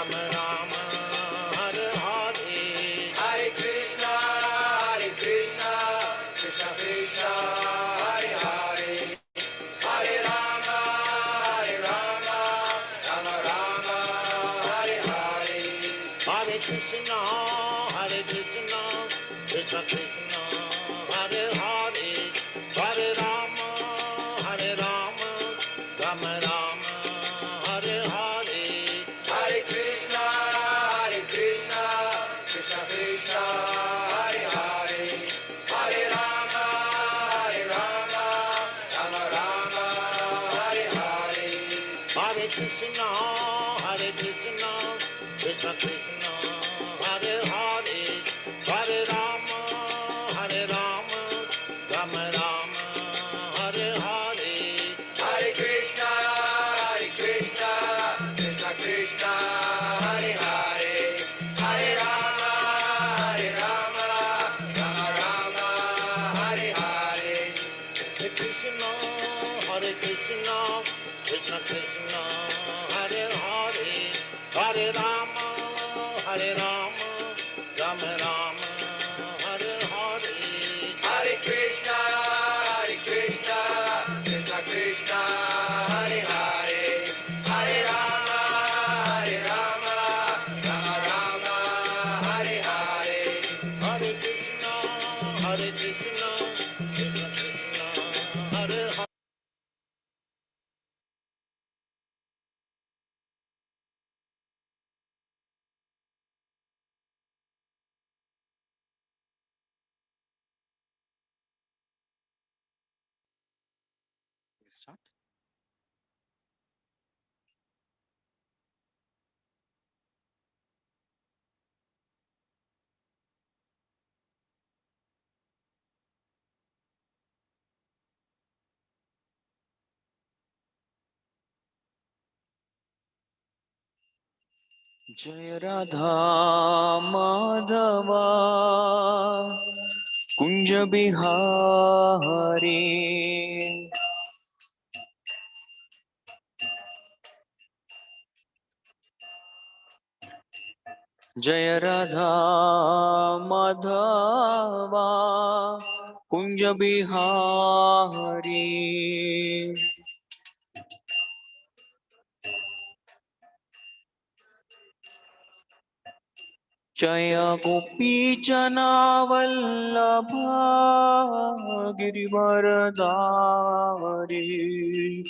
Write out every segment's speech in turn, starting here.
Rama Rama, Hare Hare, Hare Krishna, Krishna Krishna, Hare Hare, Hare Rama, Rama Rama, Hare Hare, Hare Krishna, Krishna Krishna, Hare Hare, Hare Rama, Rama Rama, Hare Hare, Hare Krishna, Krishna Krishna, Hare Hare, Hare Rama, Rama Rama, Hare Hare, Hare Krishna, Krishna Krishna, Hare Hare, Hare Rama, Rama Rama, Hare Hare, Hare Krishna, Krishna Krishna, Hare Hare, Hare Rama, Rama Rama, Hare Hare, Hare Krishna, Krishna Krishna, Hare Hare, Hare Rama, Rama Rama, Hare Hare, Hare Krishna, Krishna Krishna, Hare Hare, Hare Rama, Rama Rama, Hare Hare, Hare Krishna, Krishna Krishna, Hare Hare. Start. Jaya Radha Madhava Kunja Bihari Jaya Radha Madhava Kunja Bihari Jaya Gopi Jana Vallabha Girivaradari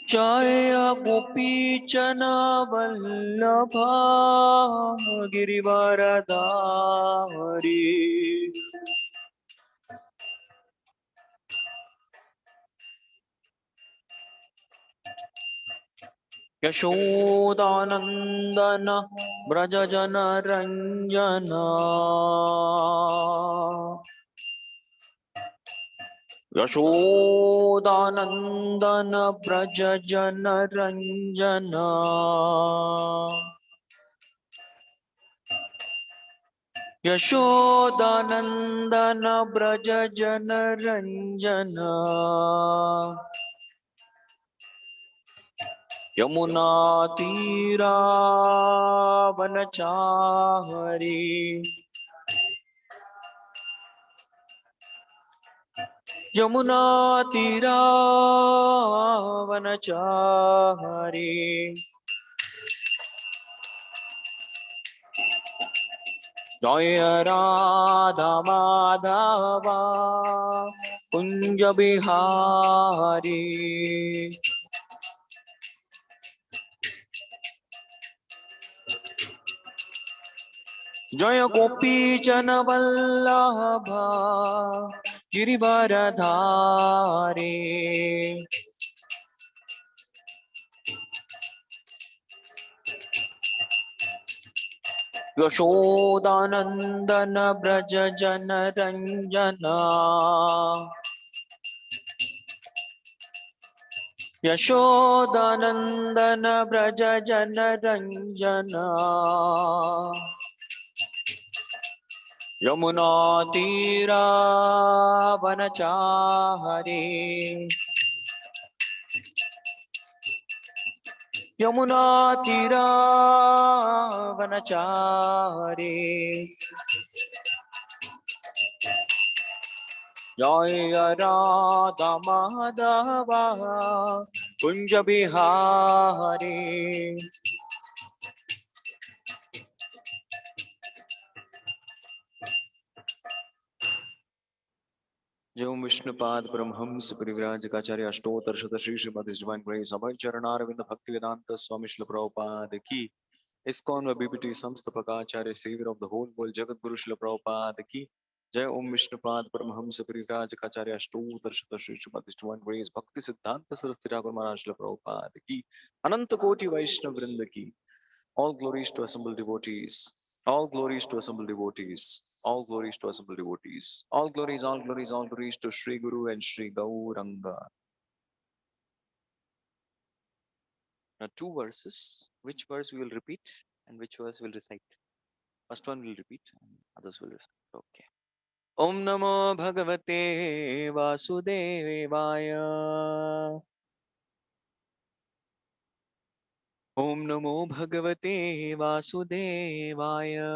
Jaya Gopi Jana Vallabha Girivaradari Yashodanandana Brajajana Ranjana Yashodanandana Brajajana Ranjana Yashodanandana Brajajana Ranjana Yamuna Tira Vanachari Yamuna Tira Vanachari Jaya Radha Madhava Kunja Bihari Jaya Gopi Jana Vallabha Girivaradhari Yashodanandana Brajajana Ranjana Yashodanandana Brajajana Ranjana यमुनातीरावनचाहरे यमुनातीरावनचाहरे जय राधा माधव कुंज बिहारी जय ओम विष्णुपाद परमहंस परिव्राज काचार्य अष्टोत्तर शत Shri Shrimad divine grace Abhay Charanaravinda Bhaktivedanta Swami Srila Prabhupada की ISKCON व BPT संस्थापकाचार्य saviour of the whole world जगत गुरु श्रील प्रभुपाद की जय ओम विष्णुपाद परमहंस परिव्राज काचार्य अष्टोत्तर शत श्री श्रीमद डिवाइन ग्रेस भक्ति सिद्धांत सरस्वती ठाकुर महाराज श्रील प्रभुपाद की अनंत कोटि वैष्णव वृंद की all glories to assembled devotees. All glories to assembled devotees. All glories to assembled devotees. All glories to Sri Guru and Sri Gauranga. Now, two verses. Which verse we will repeat and which verse we'll recite? First one we'll repeat, and others will recite. Okay. Om Namo Bhagavate Vasudevaya. Om Namo Bhagavate Vasudevaya.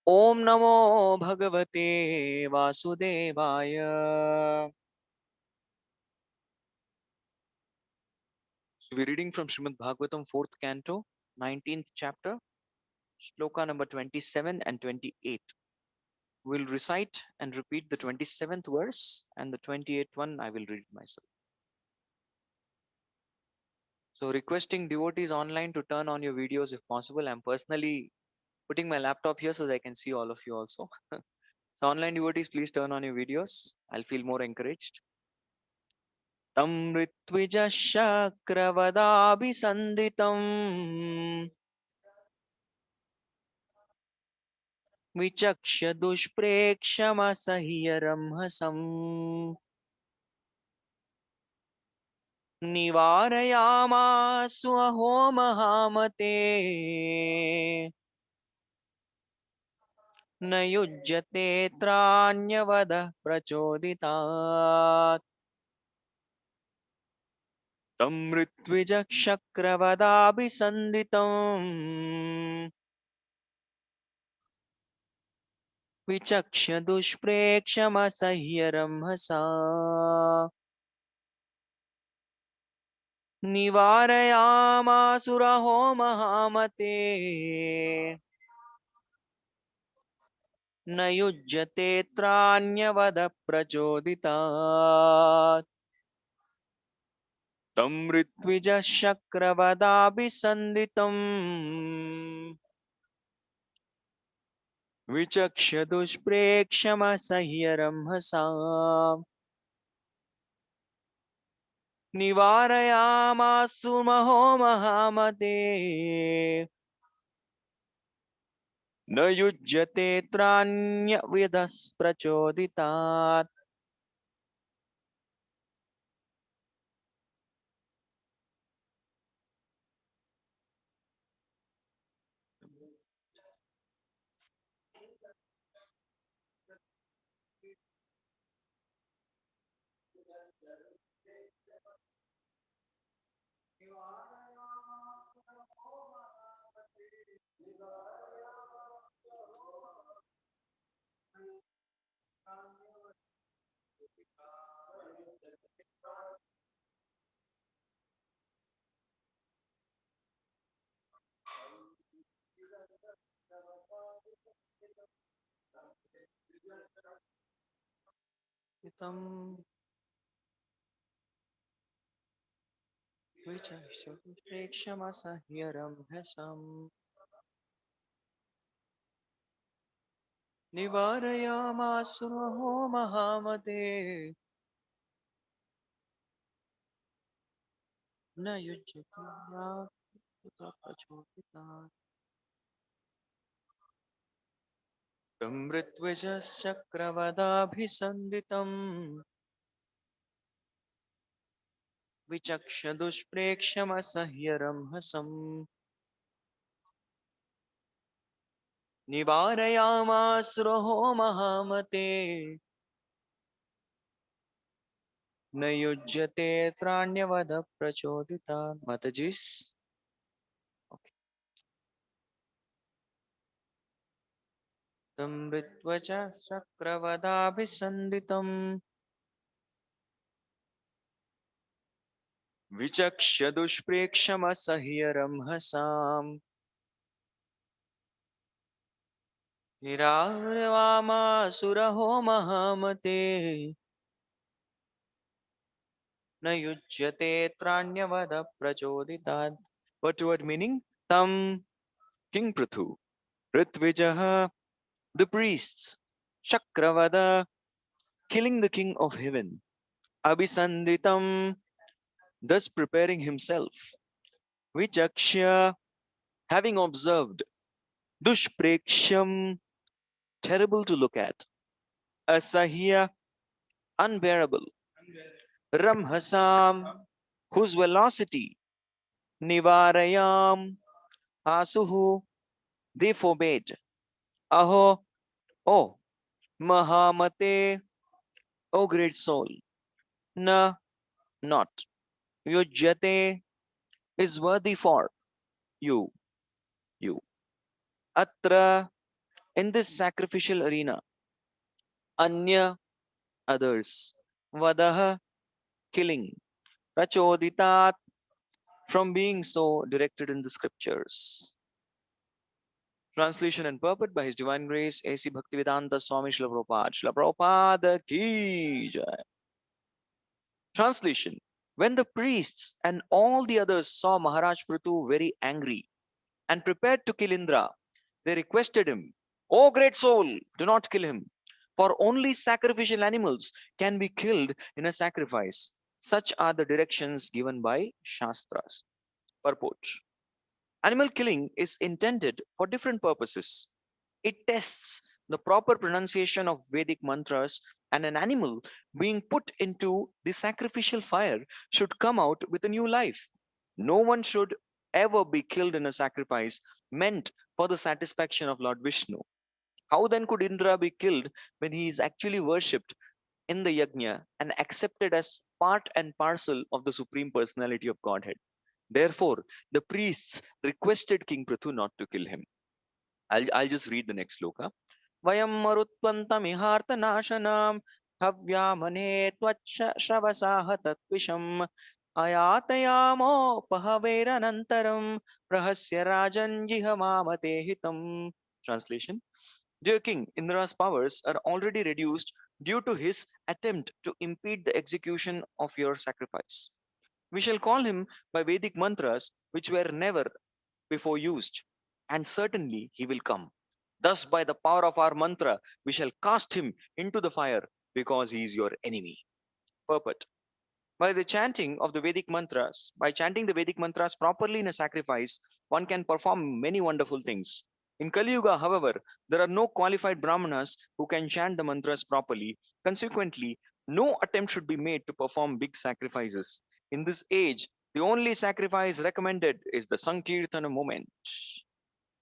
Om Namo Bhagavate Vasudevaya. So we're reading from Srimad Bhagavatam, 4th canto, 19th chapter, shloka number 27 and 28. We'll recite and repeat the 27th verse, and the 28th one I will read myself. So requesting devotees online to turn on your videos if possible. I'm personally putting my laptop here so that I can see all of you also. So online devotees, please turn on your videos. I'll feel more encouraged. तं ऋत्विजशक्रवदाभिसन्दितम् विचक्ष्य दुष्प्रेक्षमसह्यरंहसम् निवारयामासु अहो महामते न युज्यते त्राण्यवदः प्रचोदितात् तं ऋत्विजशक्रवदाभिसन्दितम् विचक्ष्य दुष्प्रेक्षमसह्यरंहसा निवारयामासुरहो महामते न युज्यते त्राण्यवद प्रचोदितात् तं ऋत्विजशक्रवदाभिसन्दितम् विचक्ष्य दुष्प्रेक्षमसह्यरंहसा निवारयामासु महो महामते न युज्यते त्राण्यविदः प्रचोदितात् विचक्ष्य दुष्प्रेक्षमसह्यरंहसम् निवारयामासु महो महामते न युज्यते प्रचोदितात् तं ऋत्विजश्चक्रवदाभिसन्दितम् विचक्ष्य दुष्प्रेक्षमसह्यरंहसम् निवारयामासुरो महामते न युज्यते त्राण्यवद प्रचोदिता Mataji's. Okay. संवृत्वच चक्रवदाभिसन्दितम् विचक्ष्य दुष्प्रेक्षमसह्य रंहसाम् निरार्वामासुरहो महामते न युज्यते त्राण्यवद प्रचोदितात्. What word meaning? Tam King Prithu, Ritvijaha, the priests, Chakravada, killing the king of heaven, Abhisanditam, thus preparing himself, Vichakshya, having observed, Dushpreksham, terrible to look at, Asahya, unbearable, Ramhasam, whose velocity, Nivarayam, Asuhu, they forbade, Aho, oh, Mahamate, O great soul, Na, not, Yujyate, is worthy for, you, you. Atra, in this sacrificial arena, Anya, others, Vadaha, killing, Prachoditat, from being so directed in the scriptures. Translation and purport by His Divine Grace A.C. Bhaktivedanta Swami Srila Prabhupada. Srila Prabhupada ki jai. Translation. When the priests and all the others saw Maharaj Prithu very angry and prepared to kill Indra, they requested him, O great soul, do not kill him, for only sacrificial animals can be killed in a sacrifice. Such are the directions given by Shastras. Purport. Animal killing is intended for different purposes. It tests the proper pronunciation of Vedic mantras, and an animal being put into the sacrificial fire should come out with a new life. No one should ever be killed in a sacrifice meant for the satisfaction of Lord Vishnu. How then could Indra be killed when he is actually worshipped in the yajna and accepted as part and parcel of the Supreme Personality of Godhead? Therefore, the priests requested King Prithu not to kill him. I'll just read the next sloka. Vayam marutpantamihartanashanam havyamane tvacha shravasah tatvisham ayatayamo pahaveranantaram prahasya rajan jihamamate hitam. Translation. Dear King, Indra's powers are already reduced due to his attempt to impede the execution of your sacrifice. We shall call him by Vedic mantras which were never before used, and certainly he will come. Thus, by the power of our mantra, we shall cast him into the fire because he is your enemy. Purport. By chanting the Vedic mantras properly in a sacrifice, one can perform many wonderful things. In Kali Yuga, however, there are no qualified brahmanas who can chant the mantras properly. Consequently, no attempt should be made to perform big sacrifices. In this age, the only sacrifice recommended is the Sankirtana moment.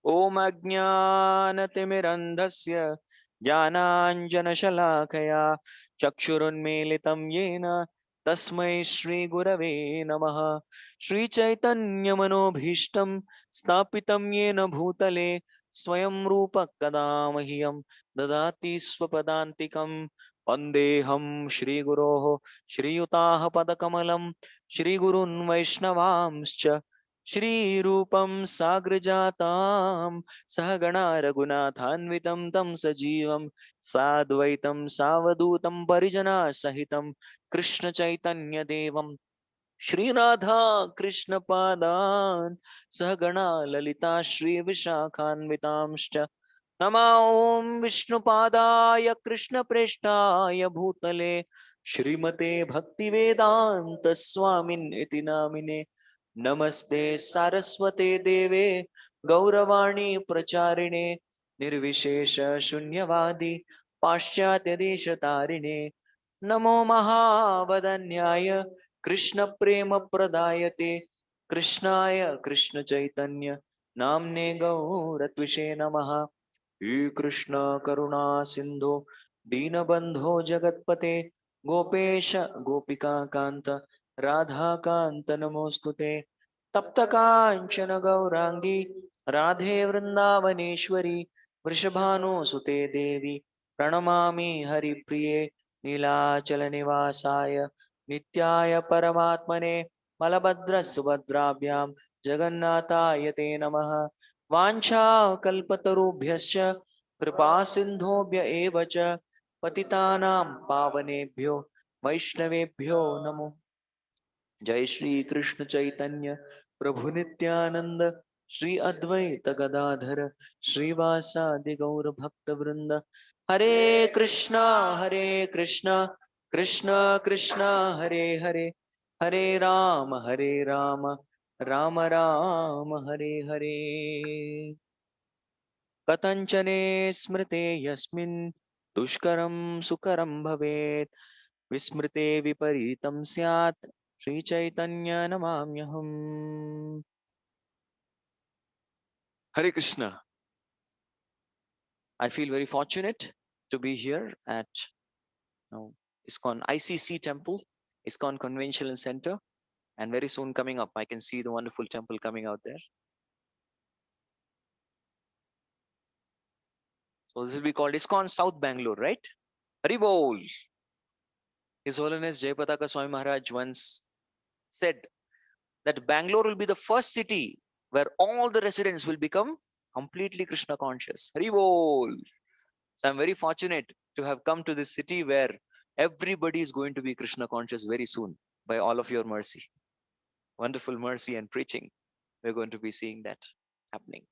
Om Ajnanatimirandhasya Jnananjanashalakaya Chakshurunmilitam Yena Tasmai Shri Gurave Namaha. Shri Chaitanya Manobhishtam Stapitam Yena Bhutale Swayam Rupa Kadamahyam Dadati Swapadantikam Vandeham Shri Guroho Shri Utaha Padakamalam Shri Gurun Vaishnavamscha श्रीरूपं साग्रजातां सहगणा रघुनाथान्वितं तं सजीवं साद्वैतं सावधूतं परिजना सहितं कृष्ण चैतन्य देवं श्रीराधा कृष्ण पादान् सहगणा ललिता श्री विशाखान्वितांश्च नमा ओम विष्णुपादाय कृष्ण प्रेष्ठाय भूतले श्रीमते भक्ति वेदांत स्वामिन् इति नामिने नमस्ते सारस्वते देवे गौरवाणी प्रचारिणे निर्विशेष शून्यवादी पाश्चात्य देश तारिणे नमो महावदन्याय कृष्ण प्रेम प्रदायते कृष्णाय कृष्ण चैतन्य नामने गौरत्विषे नमः हे कृष्ण करुणा सिंधु दीनबंधो जगत्पते गोपेश गोपिका कांत राधा कांत नमोस्तुते तप्त कांचन गौरांगी राधे वृंदावनेश्वरी वृषभानुसुते देवी प्रणमामि हरिप्रिये नीलाचल निवासाय नित्याय परमात्मने बलभद्र सुभद्राभ्यां जगन्नाथाय ते नमः वाञ्छाकल्पतरुभ्यश्च कृपा सिन्धुभ्य एव च पतितानां पावनेभ्यो वैष्णवेभ्यो नमो जय श्री कृष्ण चैतन्य प्रभु नित्यानंद श्री अद्वैत गदाधर श्रीवासादि गौर भक्त वृंद हरे कृष्णा कृष्ण कृष्ण हरे हरे हरे राम राम राम हरे हरे कथञ्चने स्मृते यस्मिन् दुष्करं सुकरं भवेत् विस्मृते विपरीतं स्यात् श्रीचैतन्य नमाम्यहम् Hare Krishna. I feel very fortunate to be here at ISKCON ICC Temple, ISKCON Convention Center, and very soon coming up, I can see the wonderful temple coming out there. So this will be called ISKCON South Bangalore, right? Hari Bol. His Holiness Jayapataka Swami Maharaj once said that Bangalore will be the first city where all the residents will become completely Krishna conscious. Hari Bol. So I'm very fortunate to have come to this city where everybody is going to be Krishna conscious very soon by all of your mercy. Wonderful mercy and preaching. We're going to be seeing that happening.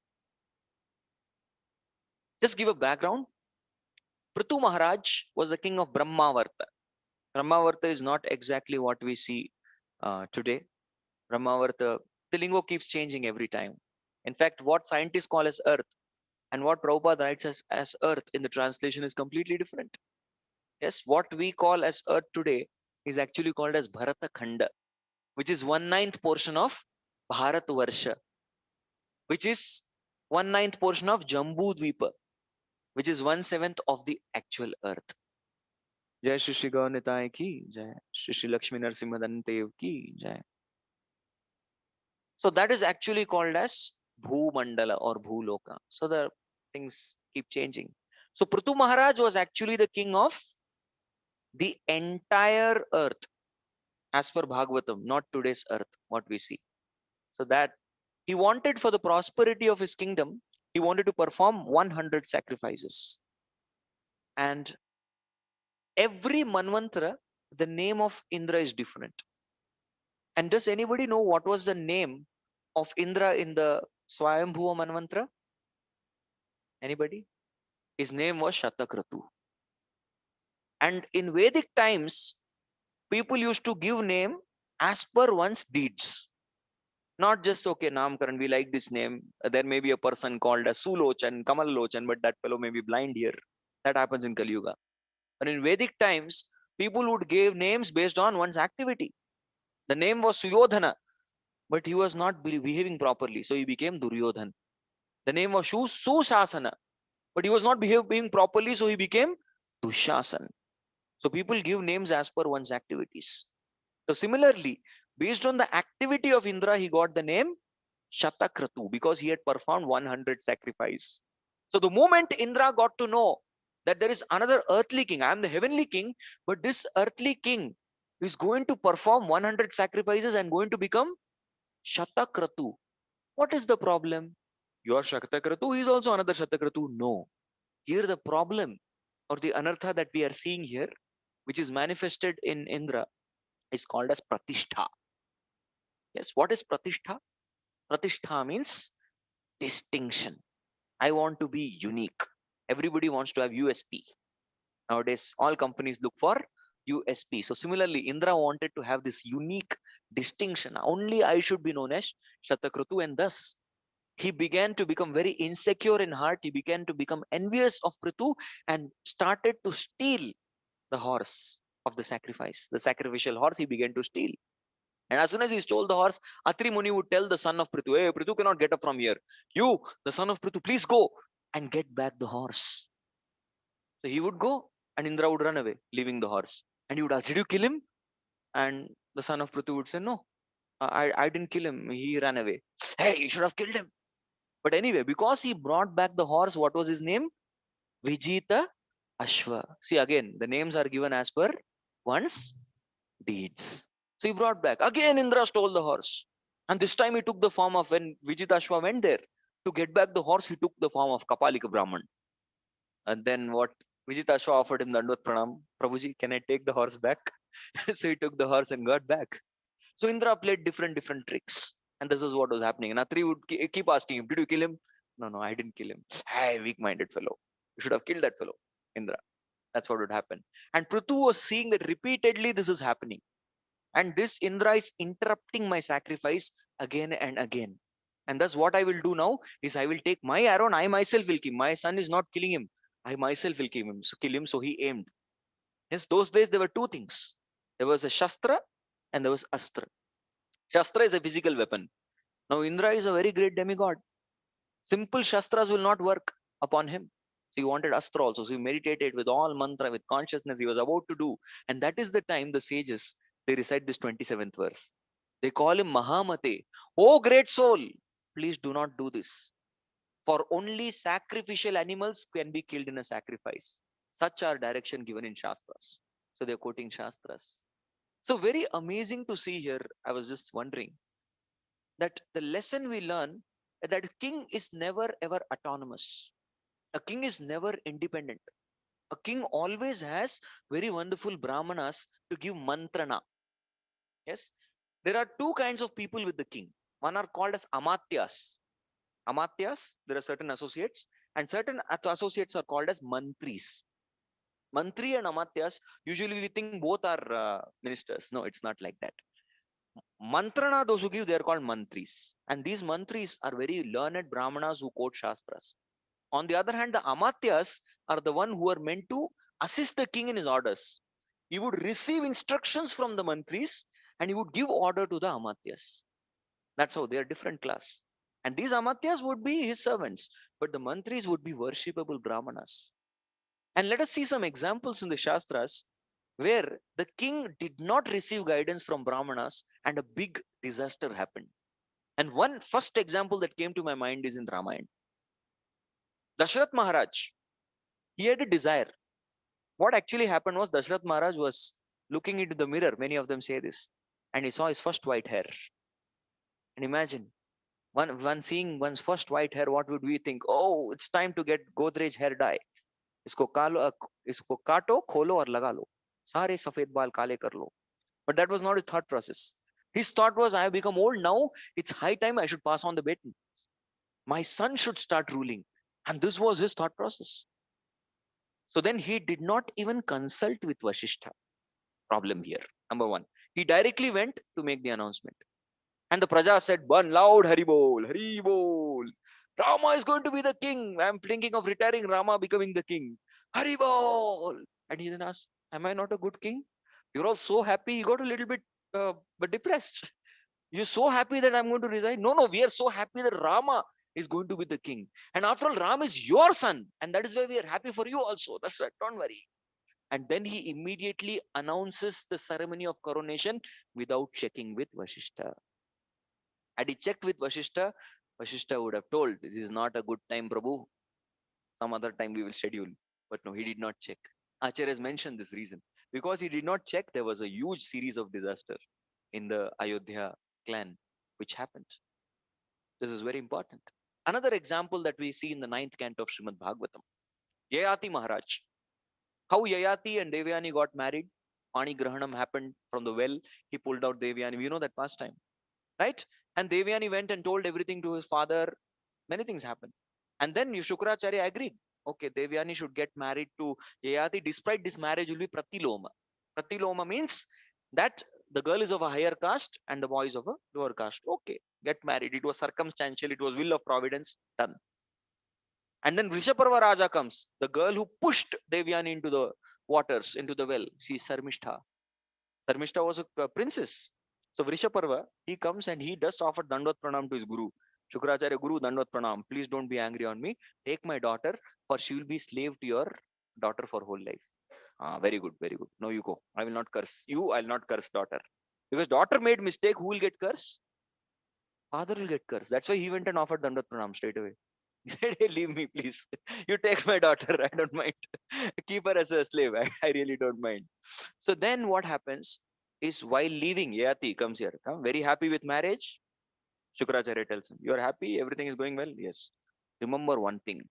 Just give a background. Prithu Maharaj was the king of Brahmavarta. Brahmavarta is not exactly what we see today. Brahmavarta, the lingo keeps changing every time. In fact, what scientists call as Earth and what Prabhupada writes as Earth in the translation is completely different. Yes, what we call as Earth today is actually called as Bharata Khanda, which is 1/9 portion of Bharat Varsha, which is 1/9 portion of Jambu Dvipa, which is 1/7 of the actual Earth. Jai Shri Shri Gaunitai ki Jai, Shri Shri Lakshmi Narsimhadantev ki Jai. So that is actually called as Bhumandala or Bhuloka. So the things keep changing. So Prithu Maharaj was actually the king of the entire earth as per Bhagavatam, not today's earth, what we see. So that he wanted for the prosperity of his kingdom, he wanted to perform 100 sacrifices. And every Manvantara, the name of Indra is different. And does anybody know what was the name of Indra in the Swayambhuva Manvantara? Anybody? His name was Shatakratu. And in Vedic times, people used to give name as per one's deeds. Not just, okay, Namkaran, we like this name. There may be a person called as Sulochan, Kamal Lochan, but that fellow may be blind here. That happens in Kali Yuga. But in Vedic times, people would give names based on one's activity. The name was Suyodhana, but he was not behaving properly, so he became Duryodhan. The name was Sushasana, but he was not behaving properly, so he became Dushasan. So people give names as per one's activities. So similarly, based on the activity of Indra, he got the name Shatakratu because he had performed 100 sacrifice. So the moment Indra got to know that there is another earthly king, I am the heavenly king, but this earthly king is going to perform 100 sacrifices and going to become Shatakratu. What is the problem? You are Shatakratu, he is also another Shatakratu. No. Here the problem or the anartha that we are seeing here, which is manifested in Indra, is called as Pratishtha. Yes, what is Pratishtha? Pratishtha means distinction. I want to be unique. Everybody wants to have USP. Nowadays, all companies look for USP. So similarly, Indra wanted to have this unique distinction. Only I should be known as Shatakrutu, and thus he began to become very insecure in heart. He began to become envious of Prithu and started to steal the horse of the sacrifice. The sacrificial horse he began to steal. And as soon as he stole the horse, Atri Muni would tell the son of Prithu, hey, Prithu cannot get up from here. You, the son of Prithu, please go. and get back the horse. So he would go and Indra would run away, leaving the horse. And he would ask, did you kill him? And the son of Prithu would say, no, I didn't kill him. He ran away. Hey, you should have killed him. But anyway, because he brought back the horse, what was his name? Vijita Ashwa. See, again, the names are given as per one's deeds. So he brought back. Again, Indra stole the horse. And this time he took the form of, when Vijita Ashwa went there to get back the horse, he took the form of Kapalika Brahman. And then what? Vijita Ashwa offered him Dandvat Pranam. Prabhuji, can I take the horse back? So he took the horse and got back. So Indra played different tricks. And this is what was happening. And Atri would keep asking him, did you kill him? No, no, I didn't kill him. Hey, weak-minded fellow. You should have killed that fellow, Indra. That's what would happen. And Prithu was seeing that repeatedly this is happening. And this Indra is interrupting my sacrifice again and again. And thus what I will do now is I will take my arrow and I myself will kill him. My son is not killing him. I myself will kill him. So he aimed. Yes, those days there were two things. There was a Shastra and there was Astra. Shastra is a physical weapon. Now Indra is a very great demigod. Simple Shastras will not work upon him. So he wanted Astra also. So he meditated with all mantra, with consciousness he was about to do. And that is the time the sages, they recite this 27th verse. They call him Mahamate. Oh great soul, please do not do this. For only sacrificial animals can be killed in a sacrifice. Such are direction given in Shastras. So they're quoting Shastras. So very amazing to see here. I was just wondering that the lesson we learn that king is never ever autonomous. A king is never independent. A king always has very wonderful brahmanas to give mantrana. Yes, there are two kinds of people with the king. One are called as amatyas. Amatyas, there are certain associates, and certain associates are called as mantris. Mantri and amatyas, usually we think both are ministers. No, it's not like that. Mantrana, those who give, they are called mantris. And these mantris are very learned brahmanas who quote shastras. On the other hand, the amatyas are the one who are meant to assist the king in his orders. He would receive instructions from the mantris and he would give order to the amatyas. That's how they are different class. And these amatyas would be his servants, but the mantris would be worshipable brahmanas. And let us see some examples in the Shastras where the king did not receive guidance from brahmanas and a big disaster happened. And one first example that came to my mind is in Ramayana. Dashrath Maharaj, he had a desire. What actually happened was Dashrath Maharaj was looking into the mirror, many of them say this, and he saw his first white hair. And imagine, one seeing one's first white hair, what would we think? Oh, it's time to get Godrej hair dye. इसको कालो इसको काटो खोलो और लगा लो सारे सफेद बाल काले कर लो. But that was not his thought process. His thought was, I have become old now, it's high time I should pass on the baton. My son should start ruling. And this was his thought process. So then he did not even consult with Vasishtha. Problem here. Number one, he directly went to make the announcement. And the Praja said, burn loud, Haribol, Haribol. Rama is going to be the king. I'm thinking of retiring Rama, becoming the king. Haribol. And he then asked, am I not a good king? You're all so happy. He got a little bit but depressed. You're so happy that I'm going to resign? No, no, we are so happy that Rama is going to be the king. And after all, Ram is your son. And that is why we are happy for you also. That's right. Don't worry. And then he immediately announces the ceremony of coronation without checking with Vasishtha. Had he checked with Vasishtha, Vasishtha would have told, this is not a good time, Prabhu. Some other time we will schedule. But no, he did not check. Acharya has mentioned this reason. Because he did not check, there was a huge series of disaster in the Ayodhya clan, which happened. This is very important. Another example that we see in the 9th canto of Srimad Bhagavatam. Yayati Maharaj. How Yayati and Devyani got married. Pani Grahanam happened from the well. He pulled out Devyani. We know that pastime. Right? And Devyani went and told everything to his father. Many things happened. And then Shukracharya agreed. Okay, Devyani should get married to Yayati. Despite this marriage will be Pratiloma. Pratiloma means that the girl is of a higher caste and the boy is of a lower caste. Okay, get married. It was circumstantial. It was will of providence. Done. And then Vrishaparva Raja comes. The girl who pushed Devyani into the waters, into the well. She is Sarmishtha. Sarmishtha was a princess. So Vrishaparva, he comes and he does offer Dandvat Pranam to his guru. Shukracharya, Guru, Dandavat Pranam. Please don't be angry on me. Take my daughter, for she will be slave to your daughter for whole life. Ah, very good, very good. Now you go. I will not curse you. I will not curse daughter. Because daughter made mistake, who will get cursed? Father will get cursed. That's why he went and offered Dandavat Pranam straight away. He said, hey, leave me, please. You take my daughter. I don't mind. Keep her as a slave. I really don't mind. So then what happens is while leaving, Yayati comes here. Come, very happy with marriage. Shukracharya tells him, you are happy? Everything is going well? Yes. Remember one thing.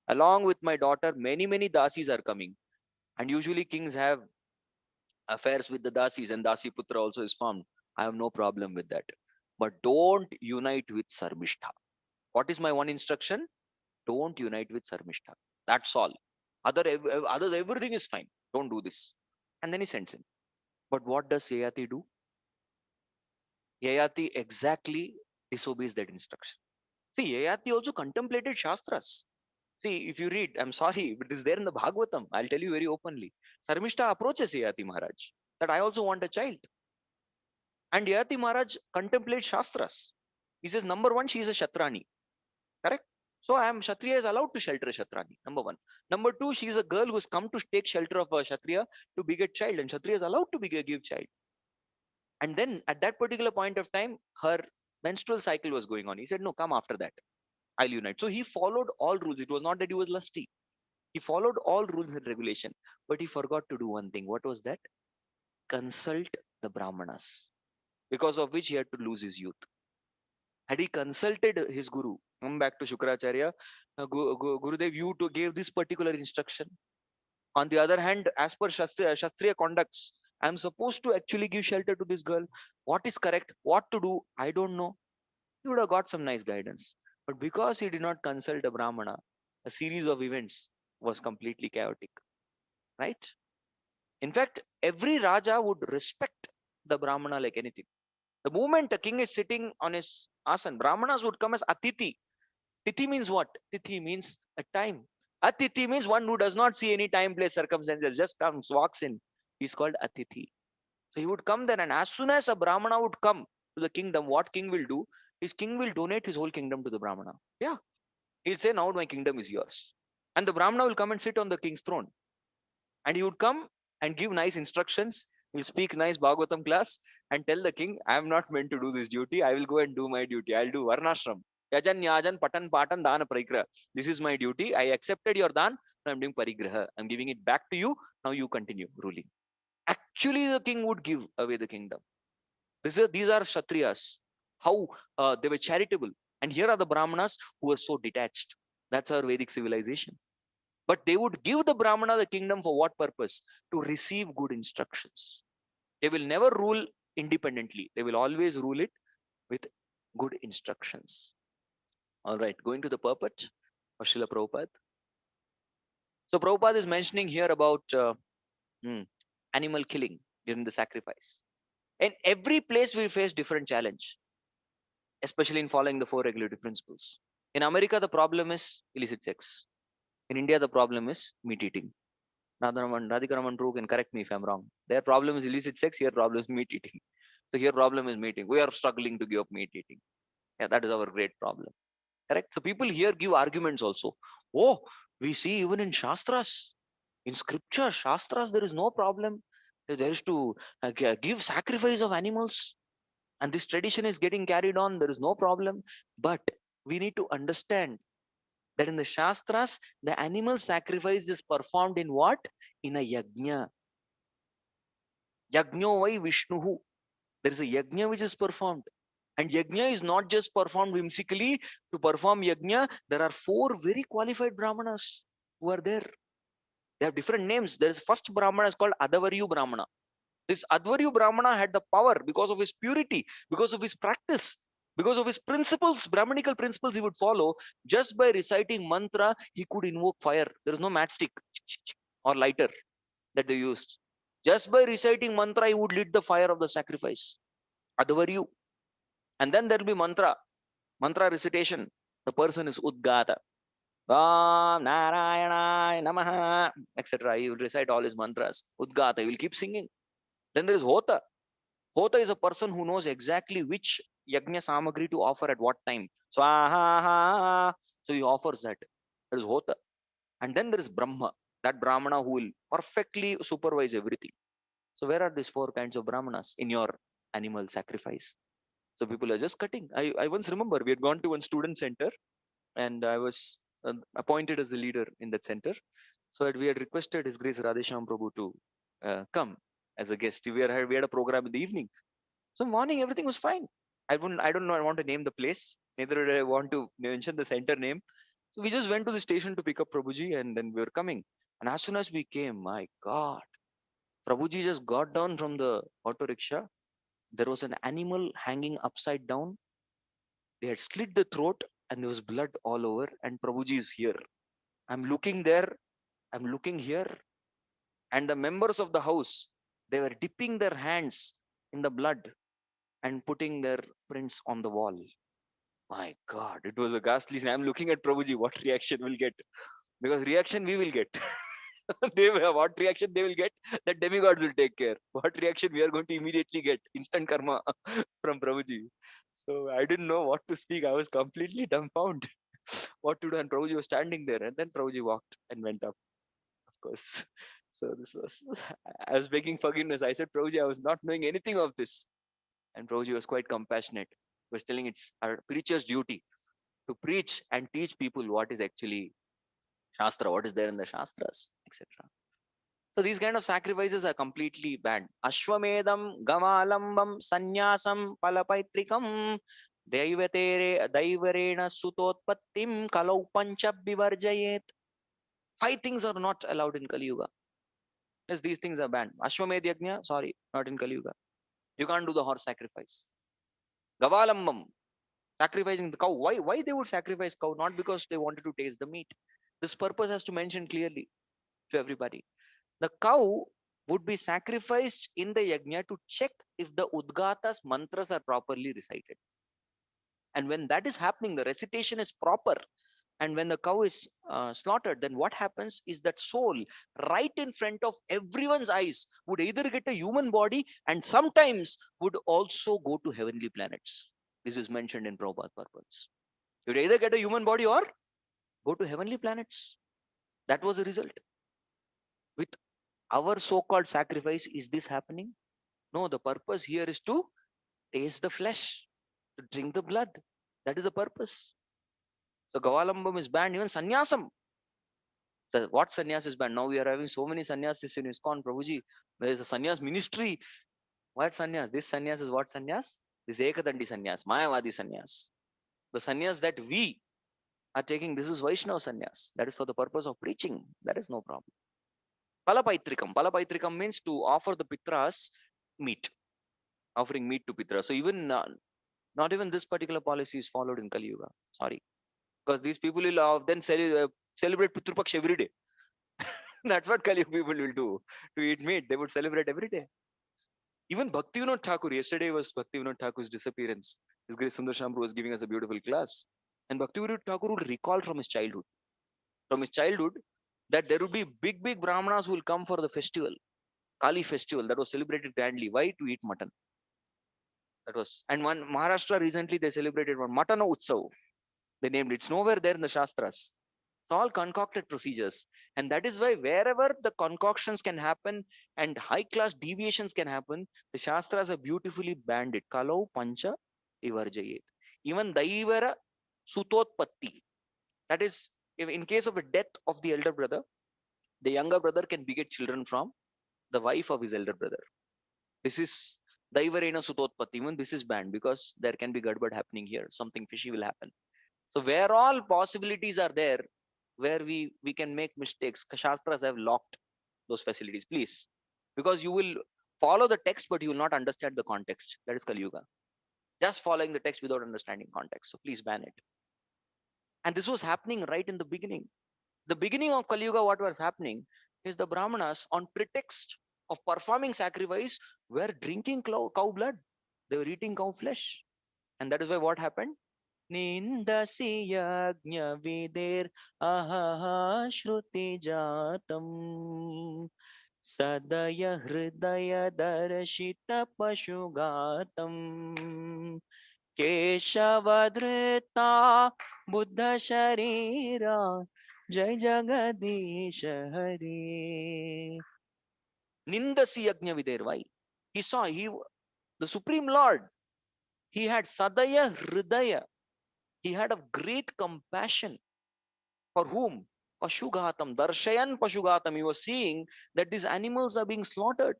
Along with my daughter, many, many dasis are coming. And usually kings have affairs with the dasis, and Dasi Putra also is formed. I have no problem with that. But don't unite with Sarmishtha. What is my one instruction? Don't unite with Sarmishtha. That's all. Others, everything is fine. Don't do this. And then he sends him. But what does Yayati do? Yayati exactly disobeys that instruction. See, Yayati also contemplated Shastras. See, if you read, I'm sorry, but it is there in the Bhagavatam. I'll tell you very openly. Sarmishta approaches Yayati Maharaj that I also want a child. And Yayati Maharaj contemplates Shastras. He says, number one, she is a Shatrani. Correct? So I am Kshatriya is allowed to shelter a Shatrani. Number one. Number two, she is a girl who has come to take shelter of a Kshatriya to beget child. And Kshatriya is allowed to give child. And then at that particular point of time, her menstrual cycle was going on. He said, no, come after that. I'll unite. So he followed all rules. It was not that he was lusty. He followed all rules and regulation, but he forgot to do one thing. What was that? Consult the Brahmanas, because of which he had to lose his youth. Had he consulted his guru, come back to Shukracharya, Gurudev, you to gave this particular instruction. On the other hand, as per Shastriya conducts, I'm supposed to actually give shelter to this girl. What is correct? What to do? I don't know. He would have got some nice guidance. But because he did not consult a Brahmana, a series of events was completely chaotic. Right? In fact, every Raja would respect the Brahmana like anything. The moment a king is sitting on his asan, Brahmanas would come as Atiti. Tithi means what? Tithi means a time. Atithi means one who does not see any time, place, circumstances, just comes, walks in. He's called Atithi. So he would come there, and as soon as a Brahmana would come to the kingdom, what king will do? His king will donate his whole kingdom to the Brahmana. Yeah. He'll say, now my kingdom is yours. And the Brahmana will come and sit on the king's throne. And he would come and give nice instructions. He'll speak nice Bhagavatam class and tell the king, I am not meant to do this duty. I will go and do my duty. I'll do Varnashram. Yajan, Yajan, Patan, Patan, Dana, Parigraha. This is my duty. I accepted your Dan. Now I'm doing Parigraha. I'm giving it back to you. Now you continue ruling. Actually, the king would give away the kingdom. These are Kshatriyas. How they were charitable. And here are the Brahmanas who are so detached. That's our Vedic civilization. But they would give the Brahmana the kingdom for what purpose? To receive good instructions. They will never rule independently. They will always rule it with good instructions. All right, going to the purport of Srila Prabhupada. So Prabhupada is mentioning here about animal killing during the sacrifice. In every place we face different challenge, especially in following the four regulative principles. In America, the problem is illicit sex. In India, the problem is meat eating. Radhikaraman Prabhu can correct me if I'm wrong. Their problem is illicit sex, here problem is meat eating. So here problem is meat eating. We are struggling to give up meat eating. Yeah, that is our great problem. Correct? So people here give arguments also. Oh, we see even in Shastras, in scripture, Shastras, there is no problem. There is to give sacrifice of animals. And this tradition is getting carried on. There is no problem. But we need to understand that in the Shastras, the animal sacrifice is performed in what? In a yajna. Yajno vai Vishnuhu. There is a yajna which is performed. And yajna is not just performed whimsically. To perform yajna, there are four very qualified Brahmanas who are there. They have different names. There is first Brahmana is called Adavaryu Brahmana. This Advaryu Brahmana had the power because of his purity, because of his practice, because of his principles, Brahmanical principles he would follow. Just by reciting mantra, he could invoke fire. There is no matchstick or lighter that they used. Just by reciting mantra, he would lit the fire of the sacrifice. Advaryu. And then there will be mantra recitation. The person is Udgata. Om Narayana Namaha, etc. He will recite all his mantras. Udgata, he will keep singing. Then there is Hota. Hota is a person who knows exactly which yajna samagri to offer at what time. Swaha. So he offers that. That is Hota. And then there is Brahma, that Brahmana who will perfectly supervise everything. So where are these four kinds of Brahmanas in your animal sacrifice? So people are just cutting. I once remember we had gone to one student center and I was appointed as the leader in that center. So we had requested His Grace Radhesham Prabhu to come as a guest. We had a program in the evening. So morning everything was fine. I don't know. I want to name the place. Neither did I want to mention the center name. So we just went to the station to pick up Prabhuji, and then we were coming. And as soon as we came, my God, Prabhuji just got down from the auto rickshaw. There was an animal hanging upside down. They had slit the throat, and there was blood all over. And Prabhuji is here. I'm looking there. I'm looking here, and the members of the house, they were dipping their hands in the blood and putting their prints on the wall. My God, it was a ghastly scene. I'm looking at Prabhuji, what reaction will get? Because reaction we will get. What reaction they will get, that demigods will take care. What reaction we are going to immediately get? Instant karma from Prabhuji. So I didn't know what to speak. I was completely dumbfounded. What to do? And Prabhuji was standing there. And then Prabhuji walked and went up, of course. So this was, I was begging forgiveness. I said, Prabhuji, I was not knowing anything of this. And Prabhuji was quite compassionate. He was telling it's our preacher's duty to preach and teach people what is actually Shastra, what is there in the Shastras, etc. So these kind of sacrifices are completely banned. Ashwamedam, Gamalambam, Sanyasam, Palapaitrikam, Daivarena Sutotpattim, Kalau Pancha Bivarjayet. Five things are not allowed in Kali Yuga. Yes, these things are banned. Ashwamedh Yajna, sorry, not in Kali Yuga. You can't do the horse sacrifice. Gavalambam, sacrificing the cow. Why they would sacrifice cow? Not because they wanted to taste the meat. This purpose has to mention clearly to everybody. The cow would be sacrificed in the yajna to check if the Udgata's mantras are properly recited. And when that is happening, the recitation is proper. And when the cow is slaughtered, then what happens is that soul, right in front of everyone's eyes, would either get a human body and sometimes would also go to heavenly planets. This is mentioned in Prabhupada purpose. You would either get a human body or go to heavenly planets. That was the result. With our so-called sacrifice, is this happening? No, the purpose here is to taste the flesh, to drink the blood. That is the purpose. So Gavalambam is banned, even sannyasam. What sannyas is banned? Now we are having so many sannyasis in ISKCON, Prabhuji. There is a sannyas ministry. What sannyas? This sannyas is what sannyas? This Ekadandi sannyas, Mayavadi sannyas. The sannyas that we are taking, this is Vaishnava sannyas. That is for the purpose of preaching. That is no problem. Palapaitrikam. Palapaitrikam means to offer the pitras meat, offering meat to pitras. So even not even this particular policy is followed in Kali Yuga. Sorry. Because these people will then celebrate Pitru Paksha every day. That's what Kali Yuga people will do. To eat meat, they would celebrate every day. Even Bhaktivinoda Thakur, yesterday was Bhaktivinoda Thakur's disappearance. His Grace Sundar Shambhu was giving us a beautiful class. And Bhaktivinoda Thakur would recall from his childhood. From his childhood, that there would be big Brahmanas who will come for the festival. Kali festival that was celebrated grandly. Why? To eat mutton. That was, and one Maharashtra recently they celebrated one Matana Utsav. They named it. It's nowhere there in the Shastras. It's all concocted procedures. And that is why wherever the concoctions can happen and high class deviations can happen, the Shastras have beautifully banned it. Kalau Pancha Ivarjayet. Even Daivara Sutotpatti. That is, if in case of a death of the elder brother, the younger brother can beget children from the wife of his elder brother. This is Daivarena Sutotpatti. Even this is banned because there can be gadbad happening here. Something fishy will happen. So where all possibilities are there, where we can make mistakes, Shastras have locked those facilities. Please, because you will follow the text, but you will not understand the context. That is Kali Yuga. Just following the text without understanding context. So please ban it. And this was happening right in the beginning. The beginning of Kali Yuga, what was happening is the Brahmanas, on pretext of performing sacrifice, were drinking cow blood. They were eating cow flesh. And that is why what happened? Nindasi yajna vider ahaha shruti jatam sadaya hridaya darshita pashugatam Keshavadhrita Buddha Sharira Jai Jagadish Hari. Nindasi Yajna Vider. Why? He saw the Supreme Lord. He had Sadaya Hridaya. He had a great compassion. For whom? Pashugatam. Darshayan Pashugatam. He was seeing that these animals are being slaughtered.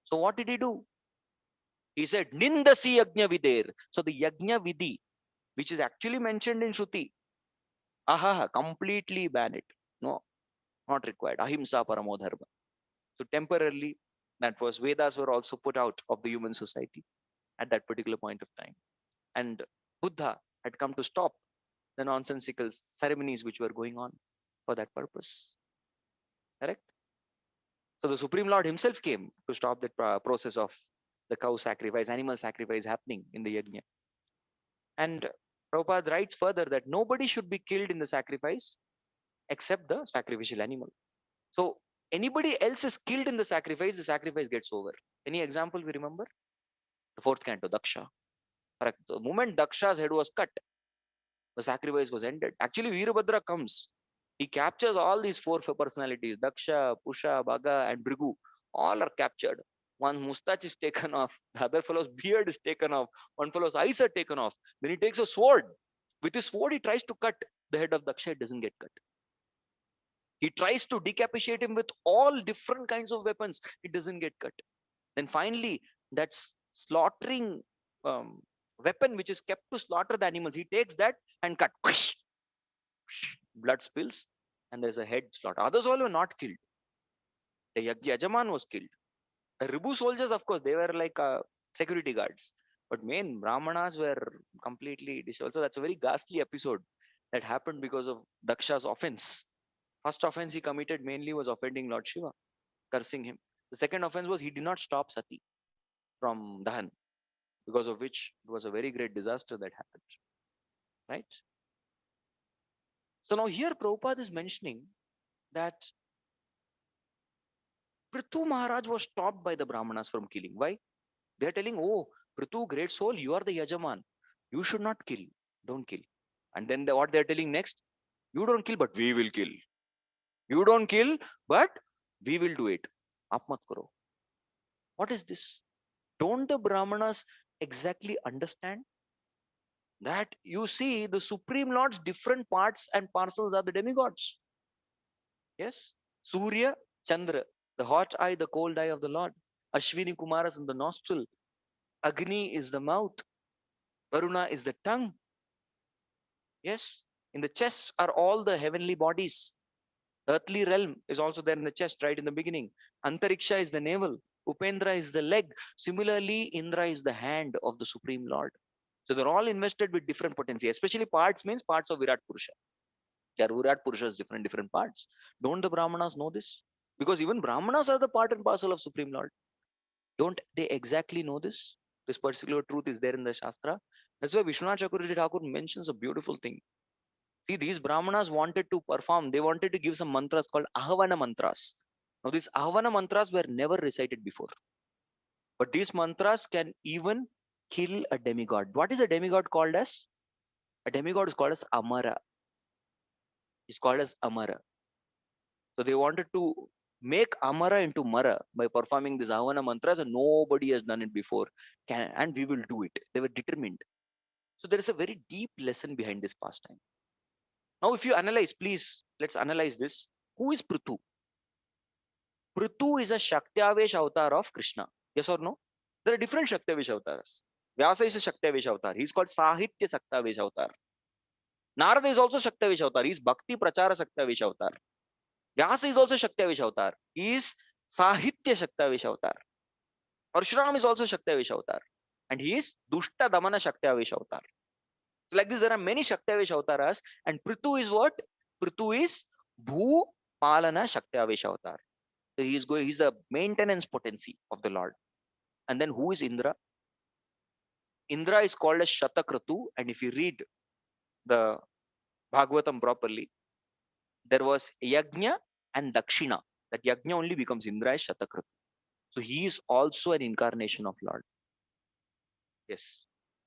So what did he do? He said, Nindasi Yajna Vider. So the Yajna Vidhi, which is actually mentioned in Shruti, aha, completely ban it. No, not required. Ahimsa Paramo Dharma. So temporarily, that was Vedas were also put out of the human society at that particular point of time. And Buddha had come to stop the nonsensical ceremonies which were going on for that purpose. Correct? So the Supreme Lord himself came to stop that process of the cow sacrifice, animal sacrifice happening in the yajna. And Prabhupada writes further that nobody should be killed in the sacrifice except the sacrificial animal. So anybody else is killed in the sacrifice gets over. Any example we remember? The fourth canto, Daksha. Correct. The moment Daksha's head was cut, the sacrifice was ended. Actually, Veerabhadra comes. He captures all these four personalities, Daksha, Pusha, Bhaga, and Brigu. All are captured. One mustache is taken off, the other fellow's beard is taken off, one fellow's eyes are taken off. Then he takes a sword. With his sword, he tries to cut the head of Daksha, it doesn't get cut. He tries to decapitate him with all different kinds of weapons, it doesn't get cut. Then finally, that's slaughtering weapon which is kept to slaughter the animals, he takes that and cut. Blood spills and there's a head slaughter. Others all were not killed. The Yajaman was killed. The Ribu soldiers, of course, they were like security guards. But main Brahmanas were completely disheveled. So that's a very ghastly episode that happened because of Daksha's offense. First offense he committed mainly was offending Lord Shiva, cursing him. The second offense was he did not stop Sati from Dahan, because of which it was a very great disaster that happened. Right? So now here Prabhupada is mentioning that Prithu Maharaj was stopped by the Brahmanas from killing. Why? They are telling, oh, Prithu, great soul, you are the Yajaman. You should not kill. Don't kill. And then what they are telling next? You don't kill, but we will kill. You don't kill, but we will do it. Aap mat karo. What is this? Don't the Brahmanas exactly understand that you see the Supreme Lord's different parts and parcels are the demigods? Yes? Surya, Chandra, the hot eye, the cold eye of the Lord. Ashwini Kumaras in the nostril. Agni is the mouth. Varuna is the tongue. Yes? In the chest are all the heavenly bodies. Earthly realm is also there in the chest, right in the beginning. Antariksha is the navel. Upendra is the leg. Similarly, Indra is the hand of the Supreme Lord. So they're all invested with different potency, especially parts means parts of Virat Purusha. Yeah, Virat Purusha is different parts. Don't the Brahmanas know this? Because even Brahmanas are the part and parcel of Supreme Lord. Don't they exactly know this? This particular truth is there in the Shastra. That's why Vishwanath Chakravarti Thakur mentions a beautiful thing. See, these Brahmanas wanted to perform, they wanted to give some mantras called Ahavana mantras. Now, these Ahavana mantras were never recited before. But these mantras can even kill a demigod. What is a demigod called as? A demigod is called as Amara. It's called as Amara. So they wanted to make Amara into Mara by performing these Ahavana mantras, and nobody has done it before. And we will do it. They were determined. So there is a very deep lesson behind this pastime. Now, if you analyze, please, let's analyze this. Who is Prithu? Prithu is a Shaktiavesh avatar of Krishna. Yes or no? There are different Shaktiavesh avatars. Vyasa is a Shaktiavesh avatar. He's called Sahitya Shaktiavesh avatar. Narada is also Shaktiavesh avatar. He's Bhakti Prachara Shaktiavesh avatar. Vyasa is also Shaktiavesh avatar. He is Sahitya Shaktiavesh avatar. Parshuram is also Shaktiavesh avatar. And he is Dushta Damana Shaktiavesh avatar. So like this, there are many Shaktiavesh avatars. And Prithu is what? Prithu is Bhu Palana Shaktiavesh avatar. So he's the maintenance potency of the Lord. And then who is Indra? Indra is called as Shatakratu. And if you read the Bhagavatam properly, there was Yajna and Dakshina. That Yajna only becomes Indra as Shatakratu. So he is also an incarnation of Lord. Yes.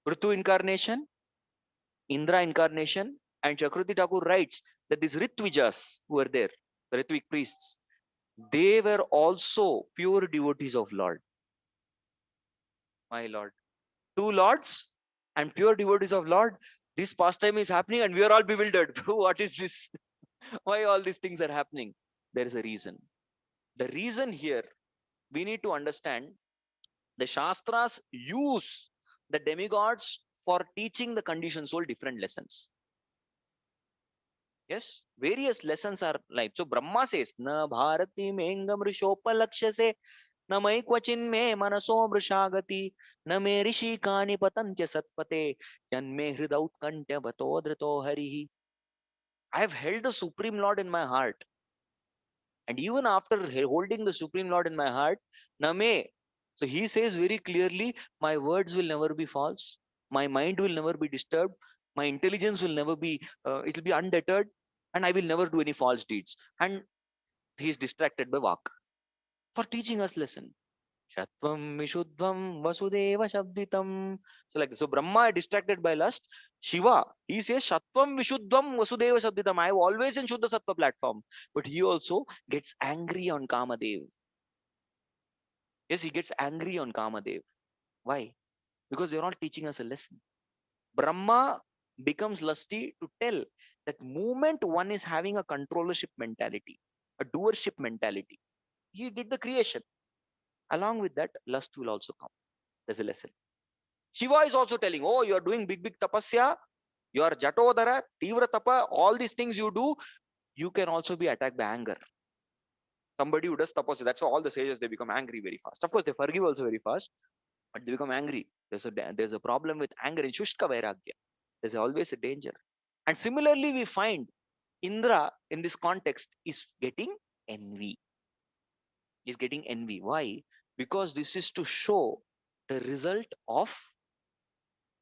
Ritu incarnation, Indra incarnation, and Chakravarti Thakur writes that these Ritvijas who were there, the Ritvik priests, they were also pure devotees of Lord, my Lord. Two lords and pure devotees of Lord. This pastime is happening, and we are all bewildered. What is this? Why all these things are happening? There is a reason. The reason here we need to understand the Shastras use the demigods for teaching the conditioned soul different lessons. Yes, various lessons are like so. Brahma says, "Na bharati mengam rishopalakshase, na mai kvachin me manaso vrishagati, na me rishi kani patantya satpate, janme hridaut kantya bhato dhrito harihi." I have held the Supreme Lord in my heart, and even after holding the Supreme Lord in my heart, Name. So he says very clearly, my words will never be false, my mind will never be disturbed, my intelligence will never be, it will be undeterred, and I will never do any false deeds. And he is distracted by Vak for teaching us lesson. Shatvam Vishuddham Vasudeva Shabditam. So like so Brahma distracted by lust. Shiva, he says Shatvam Vishuddham Vasudeva Shabditam. I am always in Shuddha Sattva platform. But he also gets angry on Kamadev. Yes, he gets angry on Kamadev. Why? Because they're all teaching us a lesson. Brahma becomes lusty to tell that moment one is having a controllership mentality, a doership mentality. He did the creation. Along with that, lust will also come. There's a lesson. Shiva is also telling, oh, you are doing big, big tapasya, you are jatodara, tivra tapa, all these things you do, you can also be attacked by anger. Somebody who does tapasya, that's why all the sages, they become angry very fast. Of course, they forgive also very fast, but they become angry. There's a problem with anger in Shushka Vairagya. There's always a danger. And similarly, we find Indra in this context is getting envy. Is getting envy. Why? Because this is to show the result of